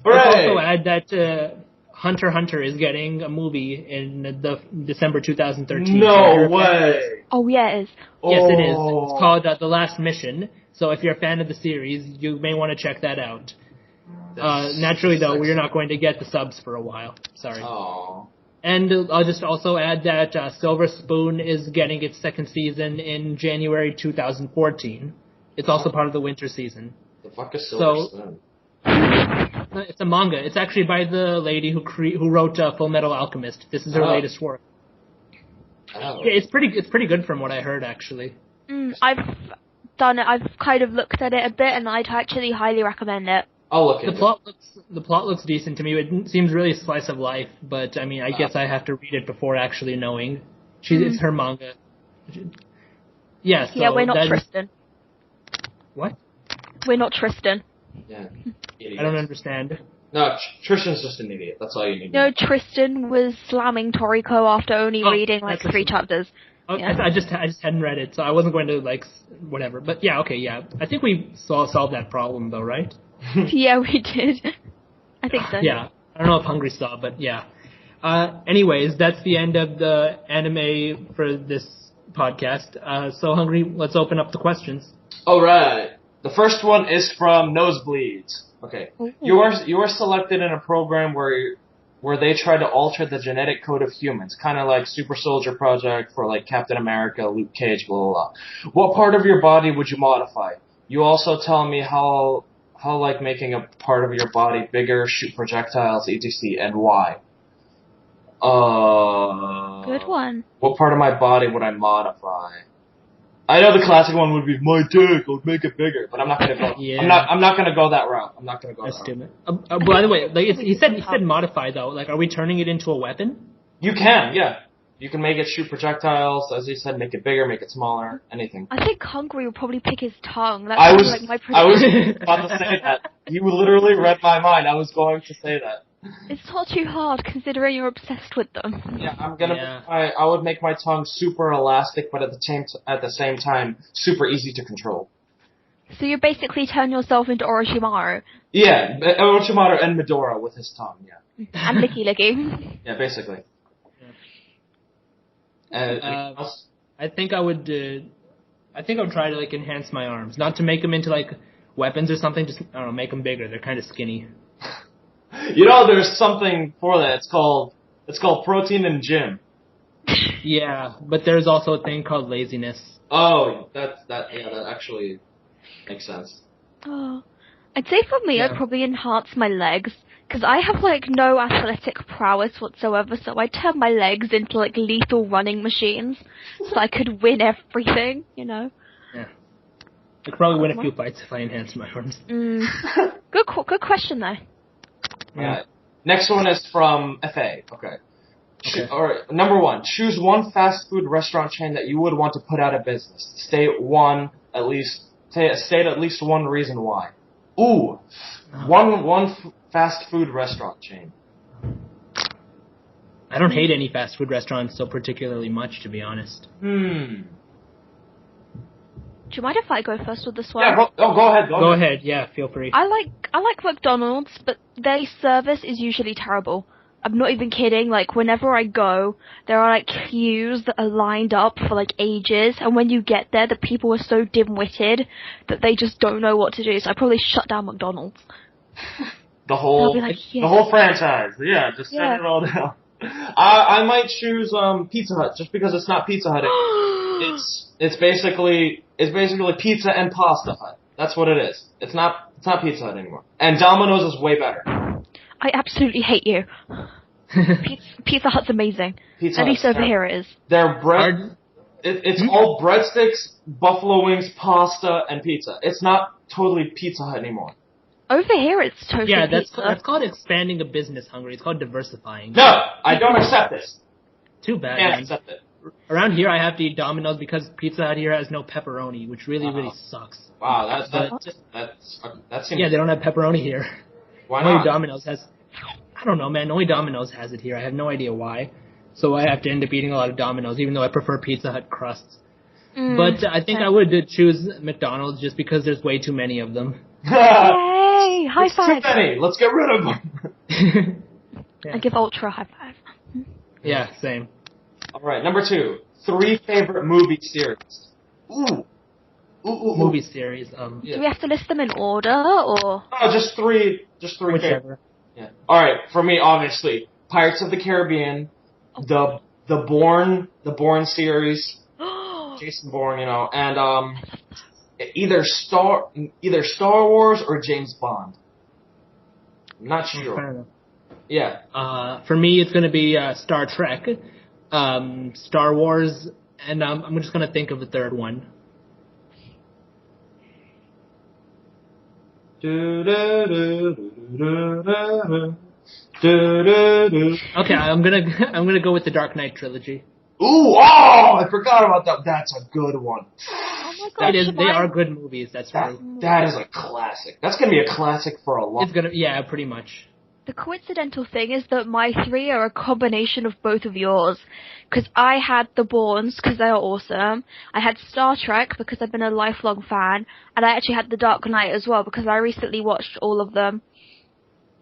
Hooray!
Let's also add that Hunter x Hunter is getting a movie in the December 2013.
No way!
Oh, yeah, it is.
Yes, it is. It's called The Last Mission. So if you're a fan of the series, you may want to check that out. Naturally, though, we're not going to get the subs for a while. Sorry.
Oh.
And I'll just also add that Silver Spoon is getting its second season in January 2014. It's also part of the winter season.
The fuck is Silver Spoon?
It's a manga. It's actually by the lady who wrote Full Metal Alchemist. This is her latest work.
Oh.
Yeah, it's pretty good from what I heard, actually.
I've done it. I've kind of looked at it a bit, and I'd actually highly recommend it.
I'll look into it.
The plot looks decent to me. It seems really slice of life, but I mean, I guess I have to read it before actually knowing. It's her manga. Yeah. So
yeah, we're not Tristan.
What?
We're not Tristan.
Yeah.
I don't understand.
No, Tristan's just an idiot. That's all you need.
No, Tristan was slamming Toriko after only reading like 3 chapters.
Oh,
yeah.
I just hadn't read it, so I wasn't going to whatever. But yeah, okay, yeah. I think we solved that problem though, right?
Yeah, we did. I think so.
Yeah. I don't know if Hungry saw, but yeah. Anyways, that's the end of the anime for this podcast. So Hungry, let's open up the questions.
All right. The first one is from Nosebleeds. Okay.
Ooh.
You are selected in a program where they try to alter the genetic code of humans, kind of like Super Soldier Project for like Captain America, Luke Cage, blah, blah, blah. What part of your body would you modify? You also tell me how like making a part of your body bigger, shoot projectiles, etc., and why.
Good one.
What part of my body would I modify? I know the classic one would be my dick. I'll make it bigger, but I'm not gonna go.
Yeah.
I'm not gonna go that route. I'm not gonna go.
That's
that route.
stupid. By the way, he said modify though. Like, are we turning it into a weapon?
You can, yeah. You can make it shoot projectiles, as you said, make it bigger, make it smaller, anything.
I think Hungry would probably pick his tongue. That's
I was
like my
about to say that. You literally read my mind. I was going to say that.
It's not too hard considering you're obsessed with them.
Yeah, I would make my tongue super elastic, but at the same time, super easy to control.
So you basically turn yourself into Orochimaru.
Yeah, Orochimaru and Midora with his tongue, yeah.
And Licky Licky.
Yeah, basically. Anything else?
I think I would try to like enhance my arms, not to make them into like weapons or something. Just I don't know, make them bigger. They're kind of skinny.
You know, there's something for that. It's called protein and gym.
Yeah, but there's also a thing called laziness.
Oh, that actually makes sense.
Oh, I'd say for me, I'd probably enhance my legs. Because I have, like, no athletic prowess whatsoever, so I turn my legs into, like, lethal running machines. So I could win everything, you know?
Yeah. I could probably win a few fights if I enhanced my arms.
Good question, though.
Yeah. Next one is from FA. Okay. Alright, number 1. Choose one fast food restaurant chain that you would want to put out of business. State at least one reason why. Ooh. One fast food restaurant chain.
I don't hate any fast food restaurants so particularly much, to be honest.
Do you mind if I go first with this one?
Yeah, go ahead.
Go ahead. Yeah, feel free.
I like McDonald's, but their service is usually terrible. I'm not even kidding. Like, whenever I go, there are, like, queues that are lined up for, like, ages, and when you get there, the people are so dim-witted that they just don't know what to do, so I probably shut down McDonald's.
The whole franchise. Yeah, just shut it all down. I might choose Pizza Hut, just because it's not Pizza Hut. It's basically Pizza and Pasta Hut. That's what it is. It's not Pizza Hut anymore. And Domino's is way better.
I absolutely hate you. Pizza Hut's amazing. At least over here it is.
Their bread, it's all breadsticks, buffalo wings, pasta, and pizza. It's not totally Pizza Hut anymore.
Over here it's totally pizza.
That's called expanding a business, Hungry. It's called diversifying.
No, I don't accept this.
Too bad.
I can't accept it.
Around here, I have to eat Domino's because Pizza Hut here has no pepperoni, which really sucks.
Wow, that seems...
Yeah, they don't have pepperoni here.
Why
Only
not?
Domino's has... I don't know, man. Only Domino's has it here. I have no idea why. So I have to end up eating a lot of Domino's, even though I prefer Pizza Hut crusts. But I think I would choose McDonald's just because there's way too many of them.
Yay! High five!
Too many. Let's get rid of them.
I give Ultra a high five.
Yeah, same.
All right, number 2. 3 favorite movie series. Ooh.
Movie series.
Do we have to list them in order, or?
No, just 3. Just 3
Whichever.
favorite. Yeah. All right, for me, obviously, Pirates of the Caribbean, the Bourne series, Jason Bourne, and either Star Wars or James Bond. I'm not sure. Yeah.
For me, it's going to be Star Trek, Star Wars, and I'm just going to think of the third one. Okay, I'm gonna go with the Dark Knight trilogy.
Ooh, I forgot about that. That's a good one.
Oh my gosh,
They are good movies. That's true.
That is a classic. That's gonna be a classic for a long.
Yeah, pretty much.
The coincidental thing is that my 3 are a combination of both of yours. Because I had the Bournes, because they are awesome. I had Star Trek, because I've been a lifelong fan. And I actually had the Dark Knight as well, because I recently watched all of them.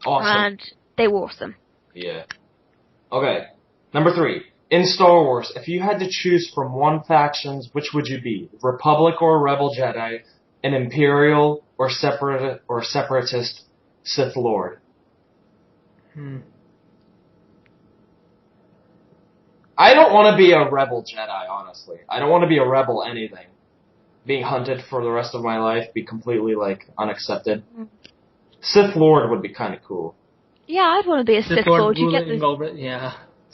Awesome.
And they were awesome.
Yeah. Okay. Number 3. In Star Wars, if you had to choose from one faction, which would you be? Republic or Rebel Jedi? An Imperial or Separatist Sith Lord? I don't want to be a rebel Jedi, honestly. I don't want to be a rebel anything. Being hunted for the rest of my life, be completely, unaccepted. Sith Lord would be kind of cool.
Yeah, I'd want to be a Sith Lord. You get this,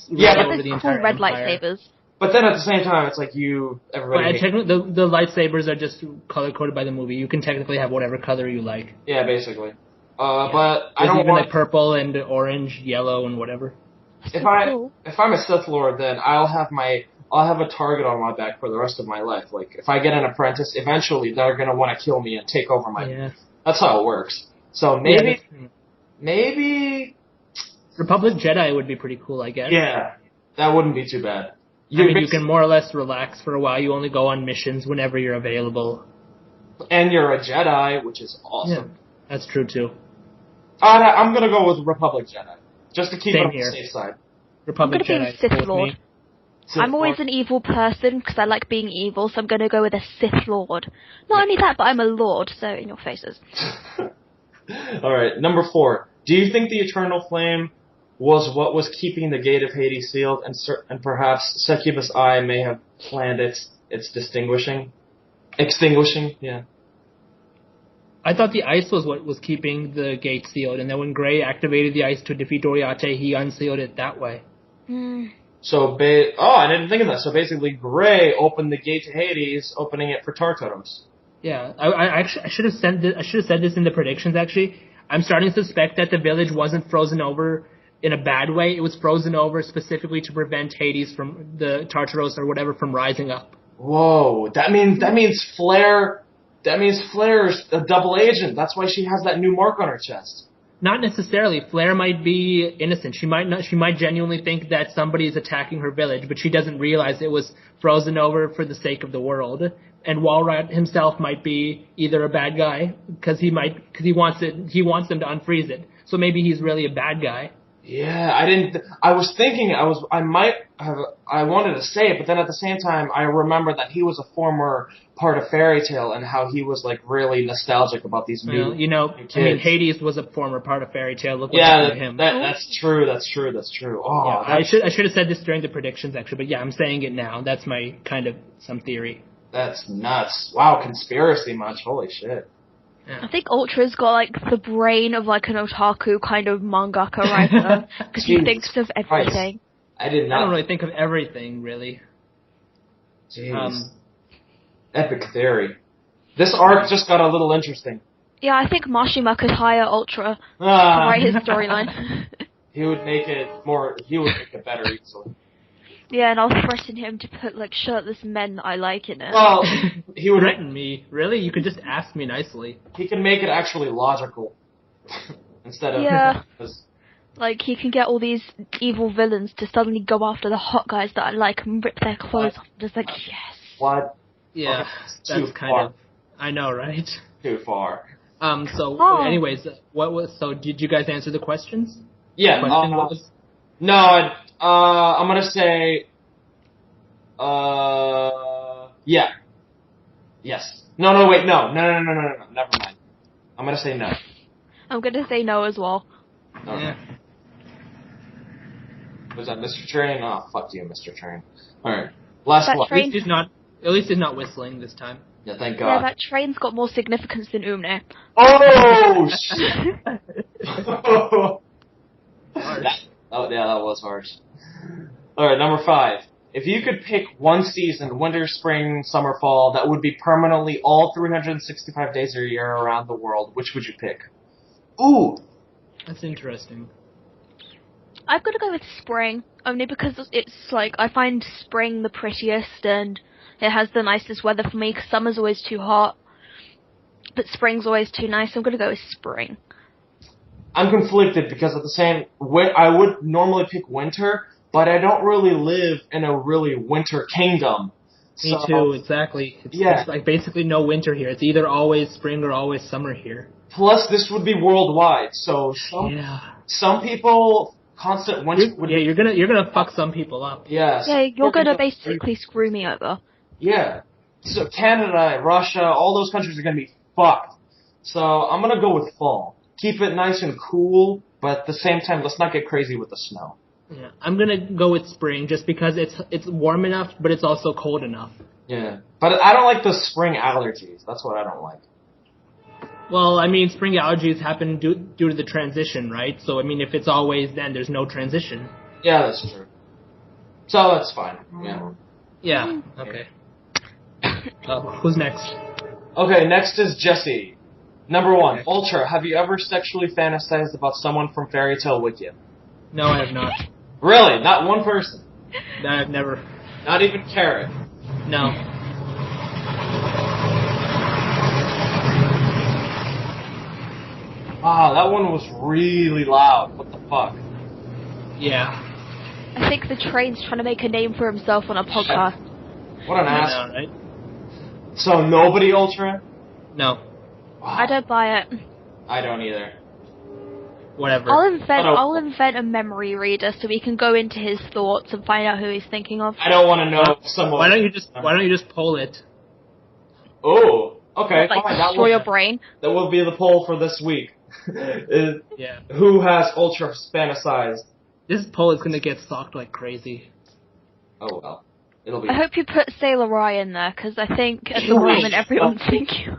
yeah,
but the cool red lightsabers.
But then at the same time, it's like everybody...
the lightsabers are just color-coded by the movie. You can technically have whatever color you like.
Yeah, basically. But I don't
even purple and orange, yellow, and whatever.
If I'm a Sith Lord, then I'll have a target on my back for the rest of my life. Like, if I get an apprentice, eventually they're gonna want to kill me and take over my... Yeah. That's how it works. So maybe...
Republic Jedi would be pretty cool, I guess.
Yeah, that wouldn't be too bad.
You can more or less relax for a while. You only go on missions whenever you're available.
And you're a Jedi, which is awesome.
Yeah, that's true, too.
I'm gonna go with Republic Jedi. Just to keep it on the safe side.
Republic
I'm gonna
Jedi.
be a Sith Lord. I'm always an evil person because I like being evil, so I'm gonna go with a Sith Lord. Not only that, but I'm a Lord, so in your faces.
Alright, number 4. Do you think the Eternal Flame was what was keeping the Gate of Hades sealed, and perhaps Succubus Eye may have planned its extinguishing? Yeah.
I thought the ice was what was keeping the gate sealed, and then when Grey activated the ice to defeat Oriate, he unsealed it that way.
So, I didn't think of that. So basically, Grey opened the gate to Hades, opening it for Tartaros.
Yeah, I should have said this in the predictions. Actually, I'm starting to suspect that the village wasn't frozen over in a bad way. It was frozen over specifically to prevent Hades from the Tartaros or whatever from rising up.
Whoa, that means Flare. That means Flare's a double agent. That's why she has that new mark on her chest.
Not necessarily. Flare might be innocent. She might genuinely think that somebody is attacking her village, but she doesn't realize it was frozen over for the sake of the world. And Walrat himself might be either a bad guy because he wants them to unfreeze it. So maybe he's really a bad guy.
Yeah, I wanted to say it, but then at the same time, I remember that he was a former part of Fairy Tail and how he was really nostalgic about these new kids.
I mean, Hades was a former part of Fairy Tail. Look what
happened to
him.
That's true. Oh,
yeah, I should have said this during the predictions actually, but yeah, I'm saying it now. That's my kind of some theory.
That's nuts. Wow, conspiracy much. Holy shit.
Yeah. I think Ultra's got the brain of an otaku kind of mangaka writer because he thinks of everything.
I don't
really think of everything, really.
Jeez. Epic theory. This arc just got a little interesting.
Yeah, I think Mashima could hire Ultra to write his storyline.
He would make it better easily.
Yeah, and I'll threaten him to put like shirtless men that I like in it.
Well, he would.
Threaten me? Really? You could just ask me nicely.
He can make it actually logical instead of.
Yeah. Like, he can get all these evil villains to suddenly go after the hot guys that I like and rip their clothes off. Just like, yes.
What?
Yeah,
Okay, too
that's kind
far.
of. I know, right?
Too far.
Anyways, did you guys answer the questions?
Yeah.
Question was?
No, I'm gonna say. Yeah. Yes. No, wait, no. Never mind. I'm gonna say no.
I'm gonna say no as well.
Okay.
Yeah.
Was that Mr. Train? Oh, fuck you, Mr. Train. Alright. Last
That
one.
train-
At least he's not whistling this time.
Yeah, thank
Yeah,
God.
that train's got more significance than Umne.
Oh, shit! Oh, yeah, that was harsh. Alright, number 5. If you could pick one season, winter, spring, summer, fall, that would be permanently all 365 days a year around the world, which would you pick? Ooh!
That's interesting.
I've got to go with spring, only because it's like, I find spring the prettiest and it has the nicest weather for me, because summer's always too hot, but spring's always too nice, so I'm going to go with spring.
I'm conflicted because I would normally pick winter, but I don't really live in a really winter kingdom.
Me too, exactly. It's like basically no winter here. It's either always spring or always summer here.
Plus, this would be worldwide, so some people constant winter would.
Yeah, you're gonna fuck some people up.
Yes.
Yeah, you're going to basically screw me over.
Yeah. So Canada, Russia, all those countries are gonna be fucked. So I'm gonna go with fall. Keep it nice and cool, but at the same time, let's not get crazy with the snow.
Yeah, I'm gonna go with spring just because it's warm enough, but it's also cold enough.
Yeah, but I don't like the spring allergies. That's what I don't like.
Well, I mean, spring allergies happen due to the transition, right? So, I mean, if it's always then, there's no transition.
Yeah, that's true. So that's fine. Yeah.
Yeah. Okay. Who's next?
Okay, next is Jesse. Number 1, Ultra. Have you ever sexually fantasized about someone from Fairy Tail Wikia?
No, I have not.
Really? Not one person?
No, I've never.
Not even Carrot?
No.
Ah, that one was really loud. What the fuck?
Yeah.
I think the train's trying to make a name for himself on a podcast.
What an ass.
know, right?
So nobody Ultra?
No.
Wow.
I don't buy it.
I don't either.
Whatever.
I'll invent a memory reader so we can go into his thoughts and find out who he's thinking of.
I don't want to know someone.
Why don't you just poll it?
Oh, okay.
Like,
fine.
destroy your brain.
That will be the poll for this week.
Yeah.
Who has Ultra fantasized?
This poll is gonna get stalked like crazy.
Oh well. It'll be.
I hope you put Sailor Ryan there, because I think at the moment everyone's thinking.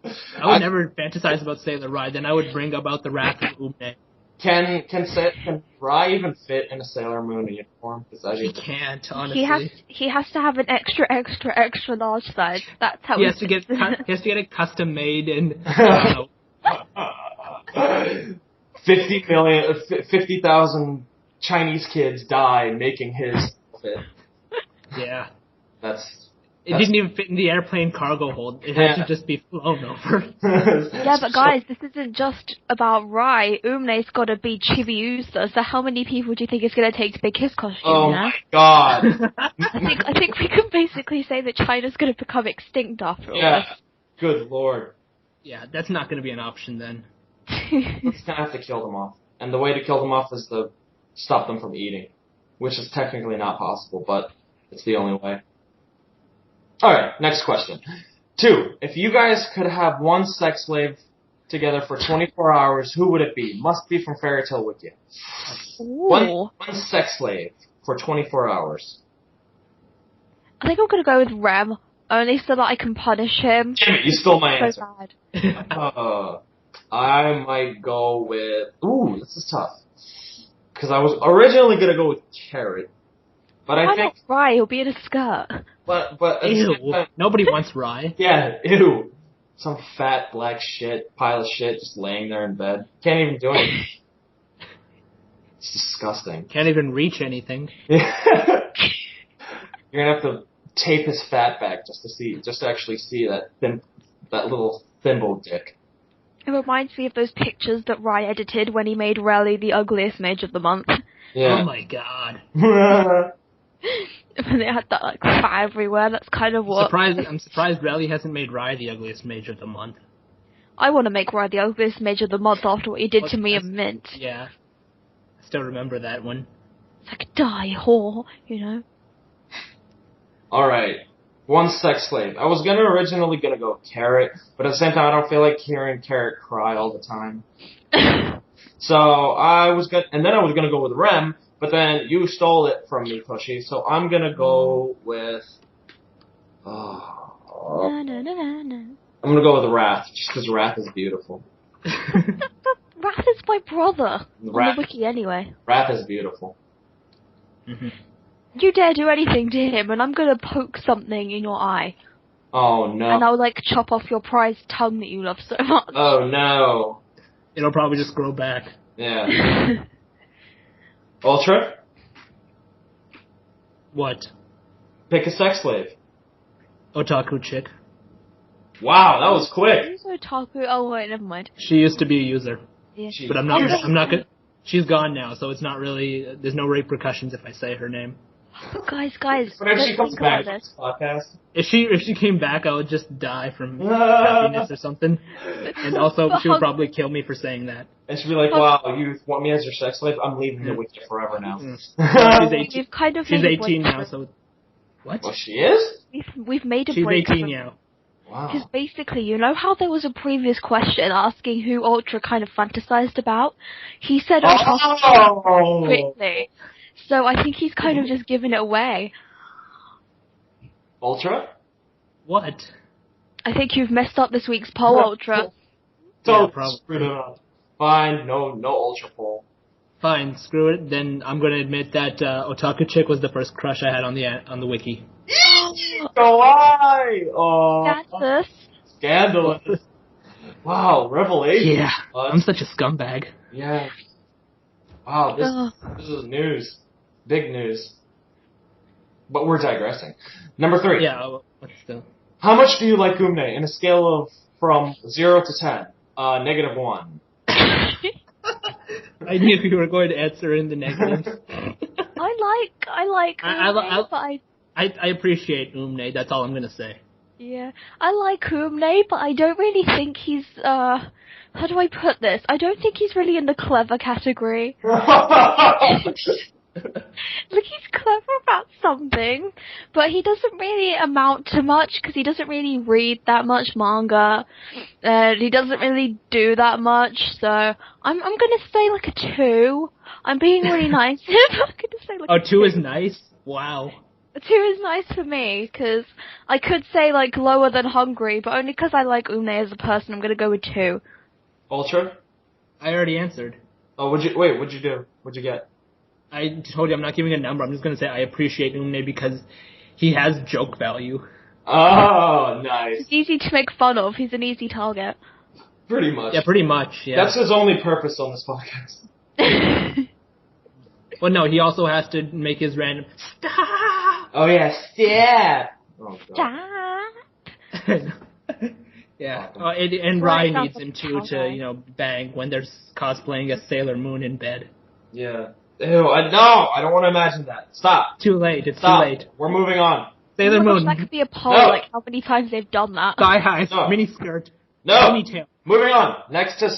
I would never fantasize about Sailor Rye. Then I would bring about the wrath of Umne.
Can Rai even fit in a Sailor Moon uniform?
He can't, honestly.
He has to have an extra large size. That's how
He has to get it custom made and
50,000 Chinese kids die making his outfit.
Yeah. It
That's
didn't even fit in the airplane cargo hold. It had to just be flown over.
Yeah, but guys, this isn't just about Rai. Umne's got to be Chibiusa, so how many people do you think it's going to take to make his costume?
Oh my god.
I think we can basically say that China's going to become extinct after all
Yeah.
this.
Good lord.
Yeah, that's not going to be an option then.
We're just gonna have to kill them off. And the way to kill them off is to stop them from eating. Which is technically not possible, but it's the only way. Alright, next question. 2. If you guys could have one sex slave together for 24 hours, who would it be? Must be from Fairy Tail Wikia.
Ooh.
One sex slave for 24 hours.
I think I'm going to go with Rem, only so that I can punish him.
Jimmy, you stole my answer.
So bad.
I might go with... Ooh, this is tough. Because I was originally going to go with Carrot. But I
Why
think...
not Rai? He'll be in a skirt.
But
Ew. Nobody wants Rye.
Yeah, ew. Some fat black pile of shit just laying there in bed. Can't even do anything. It's disgusting.
Can't even reach anything.
you're gonna have to tape his fat back just to actually see that little thimble dick.
It reminds me of those pictures that Rye edited when he made Raleigh the ugliest mage of the month.
Yeah.
Oh my god.
When they had that like fat everywhere, that's kind of what...
I'm surprised Raleigh hasn't made Rye the ugliest mage of the month.
I want to make Rye the ugliest mage of the month after what he did to me in Mint.
Yeah. I still remember that one.
It's like, die, whore, you know?
Alright. One sex slave. I was originally gonna go Carrot, but at the same time I don't feel like hearing Carrot cry all the time. So I was gonna go with Rem, but then you stole it from me, Pushy, so I'm gonna go with I'm gonna go with Wrath, just because Wrath is beautiful.
Wrath is my brother. On the wiki anyway.
Wrath is beautiful.
Mm-hmm.
You dare do anything to him, and I'm gonna poke something in your eye.
Oh no.
And I'll like chop off your prized tongue that you love so much.
Oh no.
It'll probably just grow back.
Yeah. Ultra?
What?
Pick a sex slave.
Otaku chick.
Wow, that was quick.
Who's Otaku? Oh wait, never mind.
She used to be a user,
Yeah.
but I'm not gonna. She's gone now, so it's not really. There's no repercussions if I say her name.
Guys,
But if she
let's
comes
think
back
about
to
this.
this podcast.
If she came back, I would just die from happiness or something. And also, she would probably kill me for saying that.
And she'd be like, wow, you want me as your sex slave? I'm leaving the Wikia forever now.
She's 18.
We've kind of
She's
made a
18 now,
break.
so what?
Oh, she is?
We've made a
She's
break.
18 now.
Wow.
Because basically, you know how there was a previous question asking who Ultra kind of fantasized about? He said
Oh!
quickly. So I think he's kind of just giving it away.
Ultra?
What?
I think you've messed up this week's poll, Ultra.
Don't
probably.
screw it up. Fine, no Ultra poll.
Fine, screw it. Then I'm gonna admit that Otaku chick was the first crush I had on the wiki.
Go lie! Oh,
That's us.
scandalous. Wow, revelation.
Yeah, I'm such a scumbag.
Yeah. Wow, this is news. Big news. But we're digressing. Number 3.
Yeah, but still.
How much do you like Umne in a scale of from 0 to 10? -1.
I knew you were going to answer in the negatives.
I like Umne, but
I appreciate Umne, that's all I'm gonna say.
yeah, I like Umne, but I don't really think he's, how do I put this? I don't think he's really in the clever category. Like, he's clever about something, but he doesn't really amount to much, because he doesn't really read that much manga, and he doesn't really do that much, so I'm gonna say like a 2. I'm being really nice. I'm gonna say like a
2 is nice? Wow.
A 2 is nice for me, because I could say like lower than Hungry, but only because I like Umne as a person, I'm gonna go with 2.
Ultra?
I already answered.
Oh, what'd you do? What'd you get?
I told you I'm not giving a number. I'm just going to say I appreciate Umne because he has joke value.
Oh, nice.
He's easy to make fun of. He's an easy target.
Pretty much.
Yeah, pretty much, yeah.
That's his only purpose on this podcast.
Well, no, he also has to make his random stop.
Oh, yeah, stab. Oh, God.
Stop.
Yeah, and Ryan needs him too to, bang when they're cosplaying as Sailor Moon in bed.
Yeah. Ew, I don't want to imagine that. Stop.
Too late, it's
Stop.
too late.
We're moving on.
Sailor
Oh my
Moon.
gosh, that could be a poll,
No.
like how many times they've done that.
Thigh highs,
No.
mini skirt,
No.
ponytail.
Moving on. Next to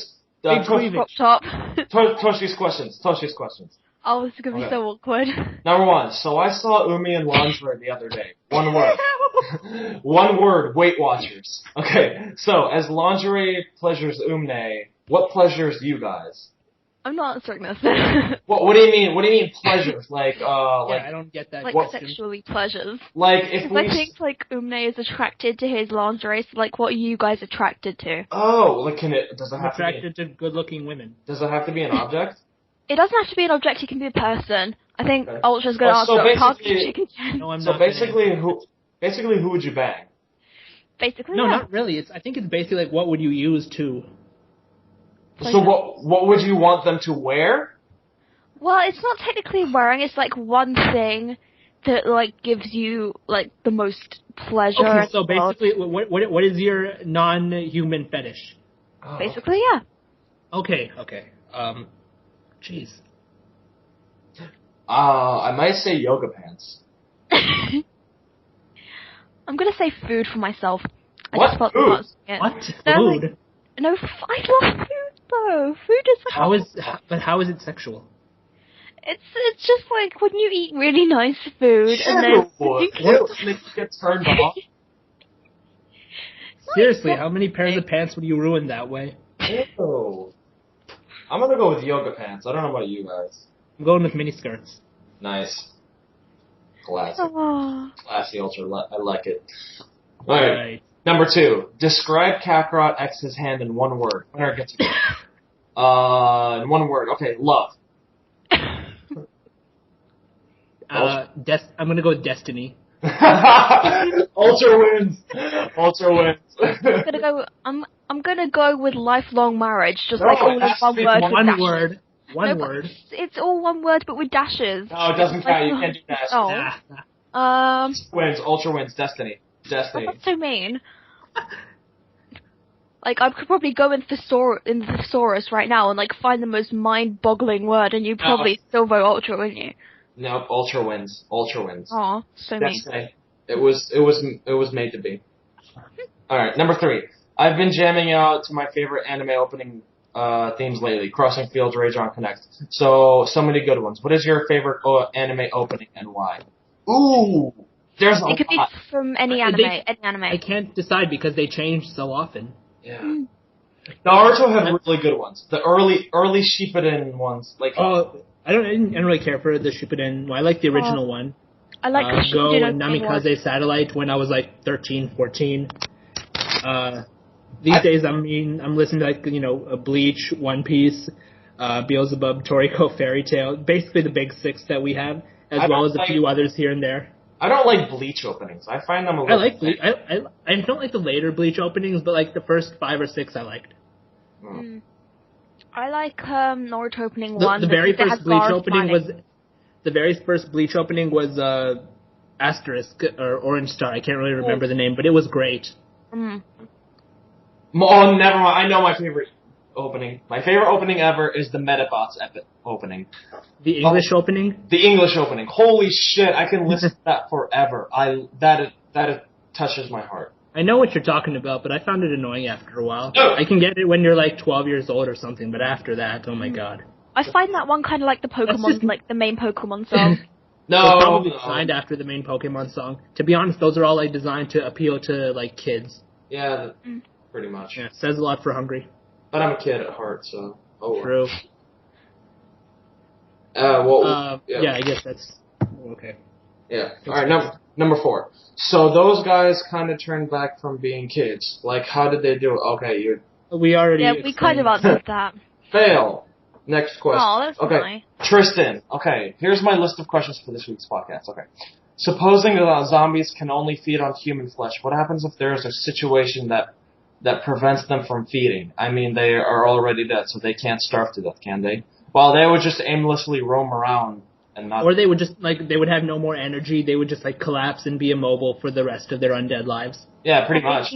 Big cleavage.
Crop top.
Toshi's questions.
Oh, this is gonna be
Okay.
so awkward.
Number 1. So I saw Umi in lingerie the other day. One word. One word. Weight Watchers. Okay. So as lingerie pleasures Umne, what pleasures you guys?
I'm not answering this.
What do you mean? What do you mean pleasures? Like
Yeah, I don't get that.
like
question.
sexually pleasures.
like if
Because
we.
I think like Umne is attracted to his lingerie. So like, what are you guys attracted to?
Oh, like does it
I'm
have to be?
attracted to good-looking women.
Does it have to be an object?
It doesn't have to be an object. It can be a person. I think
Okay.
Ultra's gonna
Oh, so
answer.
basically-
No, I'm
So
not.
basically, who would you bang?
Basically,
No,
yeah.
not really. I think it's basically like what would you use to?
So what would you want them to wear?
Well, it's not technically wearing. It's like one thing that like gives you like the most pleasure.
Okay,
in
so
the world.
basically, what is your non-human fetish?
Basically, yeah.
Okay. Jeez.
I might say yoga pants.
I'm gonna say food for myself. I
What?
just felt
Food?
not saying it.
What?
No, like,
Food?
no, I love food though. Food is like
How is it sexual?
it's just like when you eat really nice food and then
What makes you get turned off?
Seriously, how many pairs of pants would you ruin that way?
Ew. I'm gonna go with yoga pants. I don't know about you guys.
I'm going with mini skirts.
Nice. Classic.
Oh.
Classy ultra. I like it. Alright. Number 2. Describe Kakarot X's hand in one word. Winner gets it. In one word. Okay, love.
I'm gonna go with destiny.
Ultra wins. Ultra wins.
I'm gonna go with lifelong marriage, just
No,
like all
it
in
has to
one
be
word.
one
with dashes.
word. One
No, but
word.
It's all one word, but with dashes.
No, it doesn't count. You can't do that.
Oh.
Wins. Ultra wins. Destiny.
That's so mean. Like, I could probably go in thesaurus right now and like find the most mind-boggling word, and you'd probably still vote Ultra, wouldn't you?
Nope. Ultra wins. Ultra wins.
Aw, so mean.
Destiny. It was made to be. All right. Number 3. I've been jamming out to my favorite anime opening themes lately. Crossing Fields, Rage on Connect. So many good ones. What is your favorite anime opening and why? Ooh, there's a lot.
It could be from any anime.
I can't decide because they change so often.
Yeah. Naruto had really good ones. The early Shippuden ones, like.
I didn't really care for the Shippuden one. I like the original one.
I like the
Go
Shippuden
and
one.
Namikaze Satellite when I was like 13, 14. These days, I'm listening to like Bleach, One Piece, Beelzebub, Toriko, Fairy Tail, basically the big 6 that we have, as well as a few others here and there.
I don't like Bleach openings. I find them a little.
I like Bleach. I don't like the later Bleach openings, but like the first 5 or 6 I liked.
I like Naruto opening 1.
The very first Bleach opening was Asterisk or Orange Star. I can't really remember the name, but it was great.
Oh, never mind. I know my favorite opening. My favorite opening ever is the Metabots opening.
The English opening?
The English opening. Holy shit! I can listen to that forever. That touches my heart.
I know what you're talking about, but I found it annoying after a while. I can get it when you're like 12 years old or something, but after that, oh my god.
I find that one kind of like the Pokemon, like the main Pokemon song.
No, it's probably designed after the main Pokemon song. To be honest, those are all like designed to appeal to like kids.
Yeah, pretty much.
Yeah, it says a lot for Hungry.
But I'm a kid at heart, so
True. Yeah, I guess that's okay.
Yeah. All right, number 4. So those guys kind of turned back from being kids. Like, how did they do it? Okay,
we already.
Yeah, we kind of answered that.
Fail. Next question.
Oh, that's nice.
Tristan. Okay, here's my list of questions for this week's podcast. Okay. Supposing that zombies can only feed on human flesh, what happens if there is a situation that prevents them from feeding? I mean, they are already dead, so they can't starve to death, can they? Well, they would just aimlessly roam around and not.
Or they would just they would have no more energy. They would just collapse and be immobile for the rest of their undead lives.
Yeah, pretty much.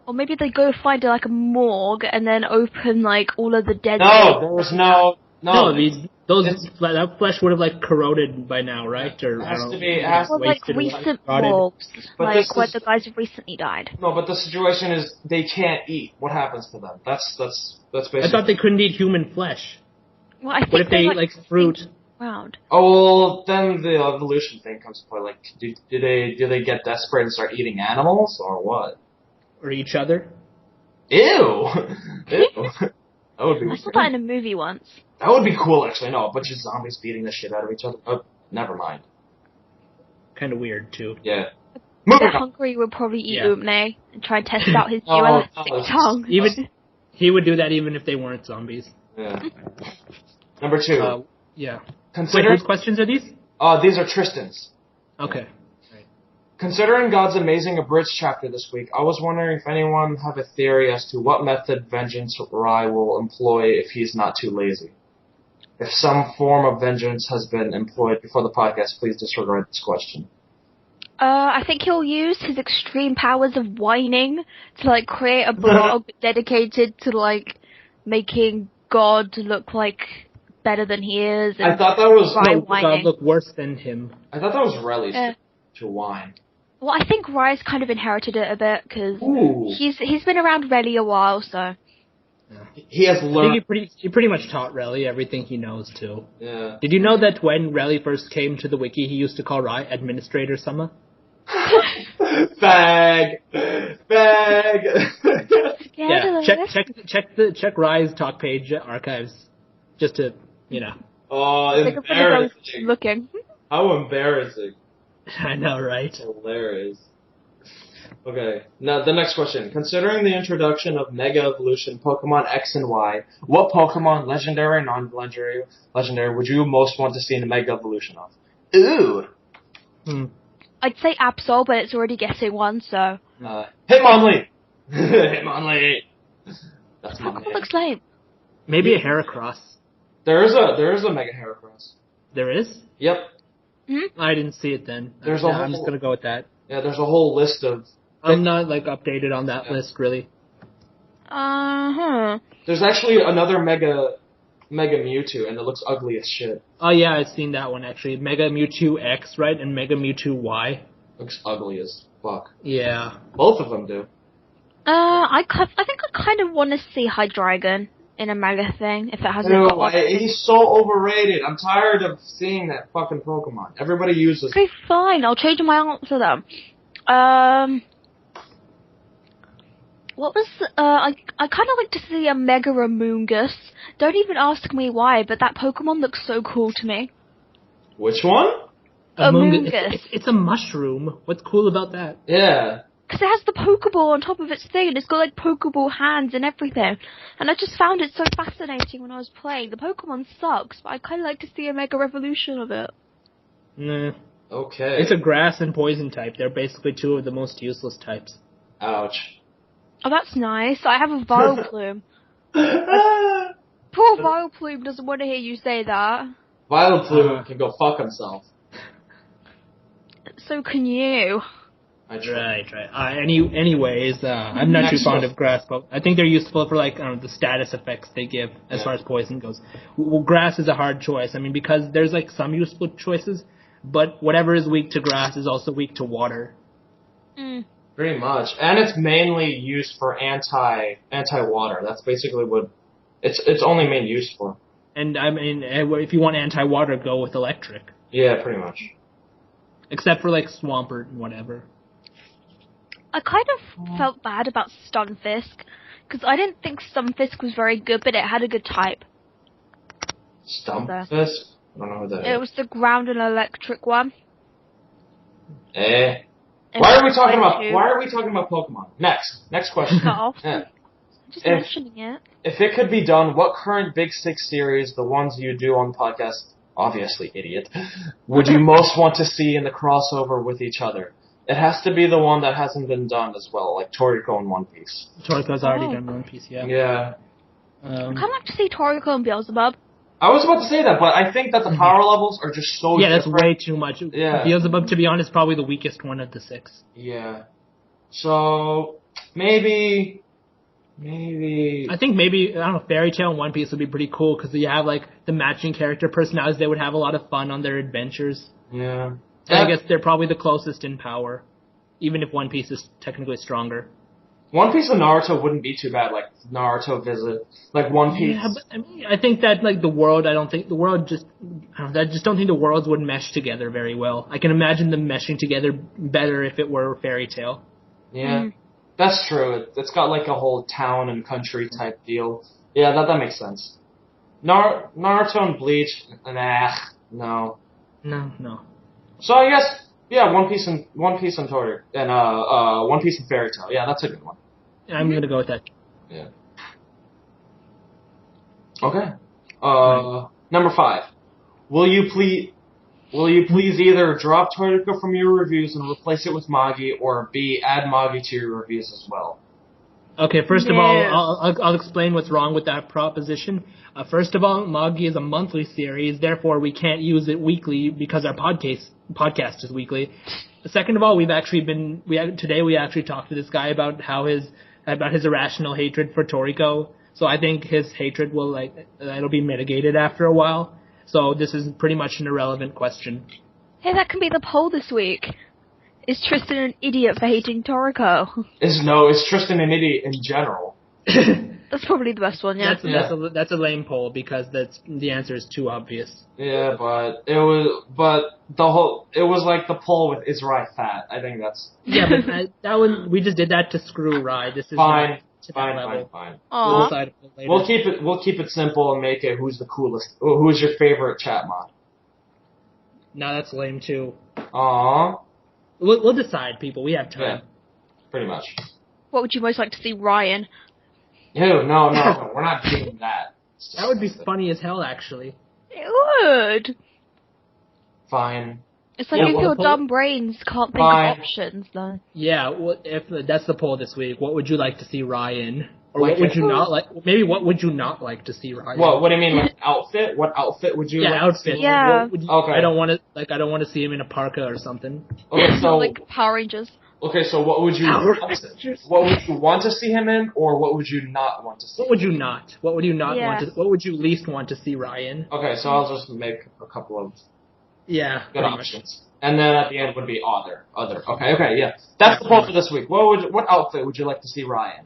Or maybe they go find like a morgue and then open like all of the dead.
No, there was no.
That flesh would have corroded by now, right? Or
it has to be.
Recent morgues, where the guys have recently died.
No, but the situation is they can't eat. What happens to them? That's basically.
I thought they couldn't eat human flesh.
Well, I think
what if they eat fruit?
Round.
Oh, well, then the evolution thing comes to play. Like, do they get desperate and start eating animals or what?
Or each other?
Ew! Ew. That would be.
I saw that in a movie once.
That would be cool, actually. No, a bunch of zombies beating the shit out of each other. Oh, never mind.
Kind of weird too.
Yeah.
The Hungry would probably eat Umne and try and test out his new elastic tongue.
He would do that even if they weren't zombies.
Yeah. Number 2.
Yeah.
Whose
questions are these?
These are Tristan's.
Okay. Right.
Considering God's Amazing Abridged chapter this week, I was wondering if anyone have a theory as to what method Vengeance Rai will employ if he's not too lazy. If some form of vengeance has been employed before the podcast, please disregard this question.
I think he'll use his extreme powers of whining to, like, create a blog dedicated to, like, making God look, like, better than he is. And
I thought that was...
God look worse than him.
I thought that was Relly's to whine.
Well, I think Rye's kind of inherited it a bit, because he's been around Relly a while, so...
Yeah. He has learned...
I think he pretty much taught Relly everything he knows, too.
Yeah.
Did you know that when Relly first came to the wiki, he used to call Rye Administrator Summer?
Bag!
Yeah, check Rye's talk page archives, just to, you know.
Oh, embarrassing.
Looking.
How embarrassing.
I know, right?
Hilarious. Okay, now the next question. Considering the introduction of Mega Evolution Pokemon X and Y, what Pokemon, legendary, non-legendary, legendary, would you most want to see in a Mega Evolution of? Ooh!
I'd say Absol, but it's already guessing one, so...
Hitmonlee! Hitmonlee! That's my name.
Looks lame.
Maybe a Heracross.
There is a Mega Heracross.
There is?
Yep.
Mm-hmm.
I didn't see it then. I'm just gonna go with that.
Yeah, there's a whole list of...
I'm not, like, updated on that list, really.
There's actually another Mega Mewtwo, and it looks ugly as shit.
Oh, yeah, I've seen that one, actually. Mega Mewtwo X, right? And Mega Mewtwo Y.
Looks ugly as fuck.
Yeah.
Both of them do.
I think I kind of want to see Hydreigon in a Mega thing, if it hasn't got one.
He's so overrated. I'm tired of seeing that fucking Pokemon. Everybody uses...
Okay, fine. I'll change my answer then. What was... I kind of like to see a Mega Amoonguss. Don't even ask me why, but that Pokemon looks so cool to me.
Which one?
Amoonguss.
It's a mushroom. What's cool about that?
Yeah.
Because it has the Pokeball on top of its thing, and it's got, like, Pokeball hands and everything. And I just found it so fascinating when I was playing. The Pokemon sucks, but I kind of like to see a Mega Evolution of it.
Nah.
Okay.
It's a grass and poison type. They're basically two of the most useless types.
Ouch.
Oh, that's nice. I have a Vileplume. Poor Vileplume doesn't want to hear you say that.
Vileplume can go fuck himself.
So can you.
Right. Anyways, I'm not too fond of grass, but I think they're useful for, like, the status effects they give as far as poison goes. Well, grass is a hard choice. I mean, because there's, like, some useful choices, but whatever is weak to grass is also weak to water.
Pretty much. And it's mainly used for anti-water. That's basically what it's only main use for. And,
I mean, if you want anti-water, go with electric.
Yeah, pretty much.
Except for, like, Swampert and whatever.
I kind of felt bad about Stunfisk, because I didn't think Stunfisk was very good, but it had a good type.
Stunfisk? I don't know who that is.
It was the ground and electric one.
Why are we talking about Pokemon? Next question.
No.
Yeah.
Just mentioning it.
If it could be done, what current Big Six series, the ones you do on the podcast, obviously idiot, would you most want to see in the crossover with each other? It has to be the one that hasn't been done as well, like Toriko and One Piece.
Toriko's already done One Piece, yeah.
Yeah.
I'd kind of like to see Toriko and Beelzebub.
I was about to say that, but I think that the power levels are just so different.
That's way too much.
Yeah.
Beelzebub, to be honest, probably the weakest one of the six.
Yeah. So, maybe...
I think Fairy Tail and One Piece would be pretty cool, because you have, like, the matching character personalities. They would have a lot of fun on their adventures.
Yeah.
And I guess they're probably the closest in power, even if One Piece is technically stronger.
One Piece and Naruto wouldn't be too bad, like Naruto visit, like One Piece.
Yeah, but I mean, I think that, like, I just don't think the worlds would mesh together very well. I can imagine them meshing together better if it were Fairy Tail.
Yeah, that's true. It's got, like, a whole town and country type deal. Yeah, that makes sense. Naruto and Bleach, no.
No.
So I guess, yeah, One Piece and Tori, and One Piece and Fairy Tail. Yeah, that's a good one.
Yeah, I'm gonna go with that.
Yeah. Okay. Number 5. Will you please either drop Toriko from your reviews and replace it with Magi, or B, add Magi to your reviews as well?
Okay, first of
No.
all, I'll explain what's wrong with that proposition. First of all, Moggy is a monthly series, therefore we can't use it weekly because our podcast is weekly. Second of all, we actually talked to this guy about his irrational hatred for Toriko. So I think his hatred it'll be mitigated after a while. So this is pretty much an irrelevant question.
Hey, that can be the poll this week. Is Tristan an idiot for hating Toriko?
Is Tristan an idiot in general?
That's probably the best one, yeah.
That's a lame poll because the answer is too obvious.
Yeah, but it was like the poll with is Rai fat. I think that's
that one we just did that to screw Rai. This is
fine.
Fine.
Aww.
We'll decide later.
We'll keep it simple and make it who's the coolest. Who's your favorite chat mod?
No, that's lame too.
Aww.
We'll decide, people. We have time.
Yeah, pretty much.
What would you most like to see Ryan?
Ew, no, we're not doing that.
That would be funny as hell, actually.
It would.
Fine.
It's like if your dumb brains can't think of options, though.
Yeah, if that's the poll this week. What would you like to see Ryan? Or
Like
what would you not like? Maybe what would you not like to see Ryan?
What do you mean, like outfit? What outfit would you?
Yeah,
like
outfit.
To see?
Yeah.
Okay.
I don't want to see him in a parka or something.
Okay, so
Like Power Rangers.
okay, so what would you want to see him in, or what would you not want to see?
What would you not? What would you not
Yeah.
want to? What would you least want to see Ryan?
Okay, so I'll just make a couple of
Yeah,
good
pretty much.
options, and then at the end would be other. Okay, yeah, that's the poll for this week. What outfit would you like to see Ryan?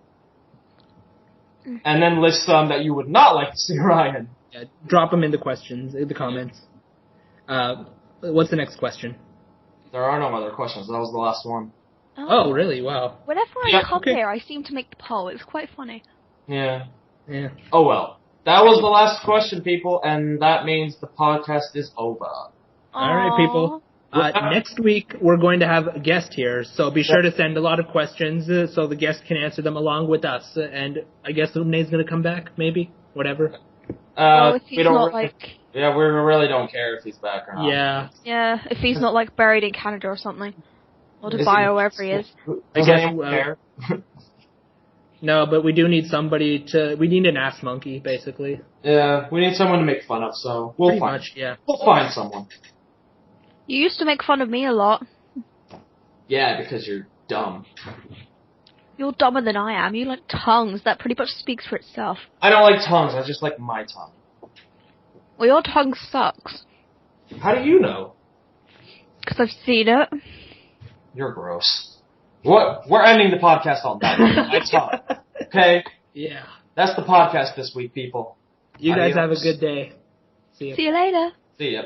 And then list some that you would not like to see Ryan.
Yeah, drop them in the comments. What's the next question?
There are no other questions. That was the last one.
Oh, really? Wow.
Whenever I
Yeah,
come
okay.
here, I seem to make the poll. It's quite funny.
Yeah.
Yeah.
Oh well. That was the last question, people, and that means the podcast is over.
All right, people. Next week, we're going to have a guest here, so be sure to send a lot of questions so the guest can answer them along with us. And I guess Umne's going to come back, maybe? Whatever.
If he's not
Yeah, we really don't care if he's back or not.
Yeah.
Yeah, if he's not like buried in Canada or something. Or Dubai or wherever he is.
I guess,
anyone care?
No, but we do need we need an ass monkey, basically.
Yeah, we need someone to make fun of, so we'll find someone.
You used to make fun of me a lot.
Yeah, because you're dumb.
You're dumber than I am. You like tongues. That pretty much speaks for itself.
I don't like tongues, I just like my tongue.
Well, your tongue sucks.
How do you know?
Because I've seen it.
You're gross. What? We're ending the podcast on that. My tongue. Okay?
Yeah.
That's the podcast this week, people.
You guys
Adios.
have a good day. See ya.
See you later.
See ya.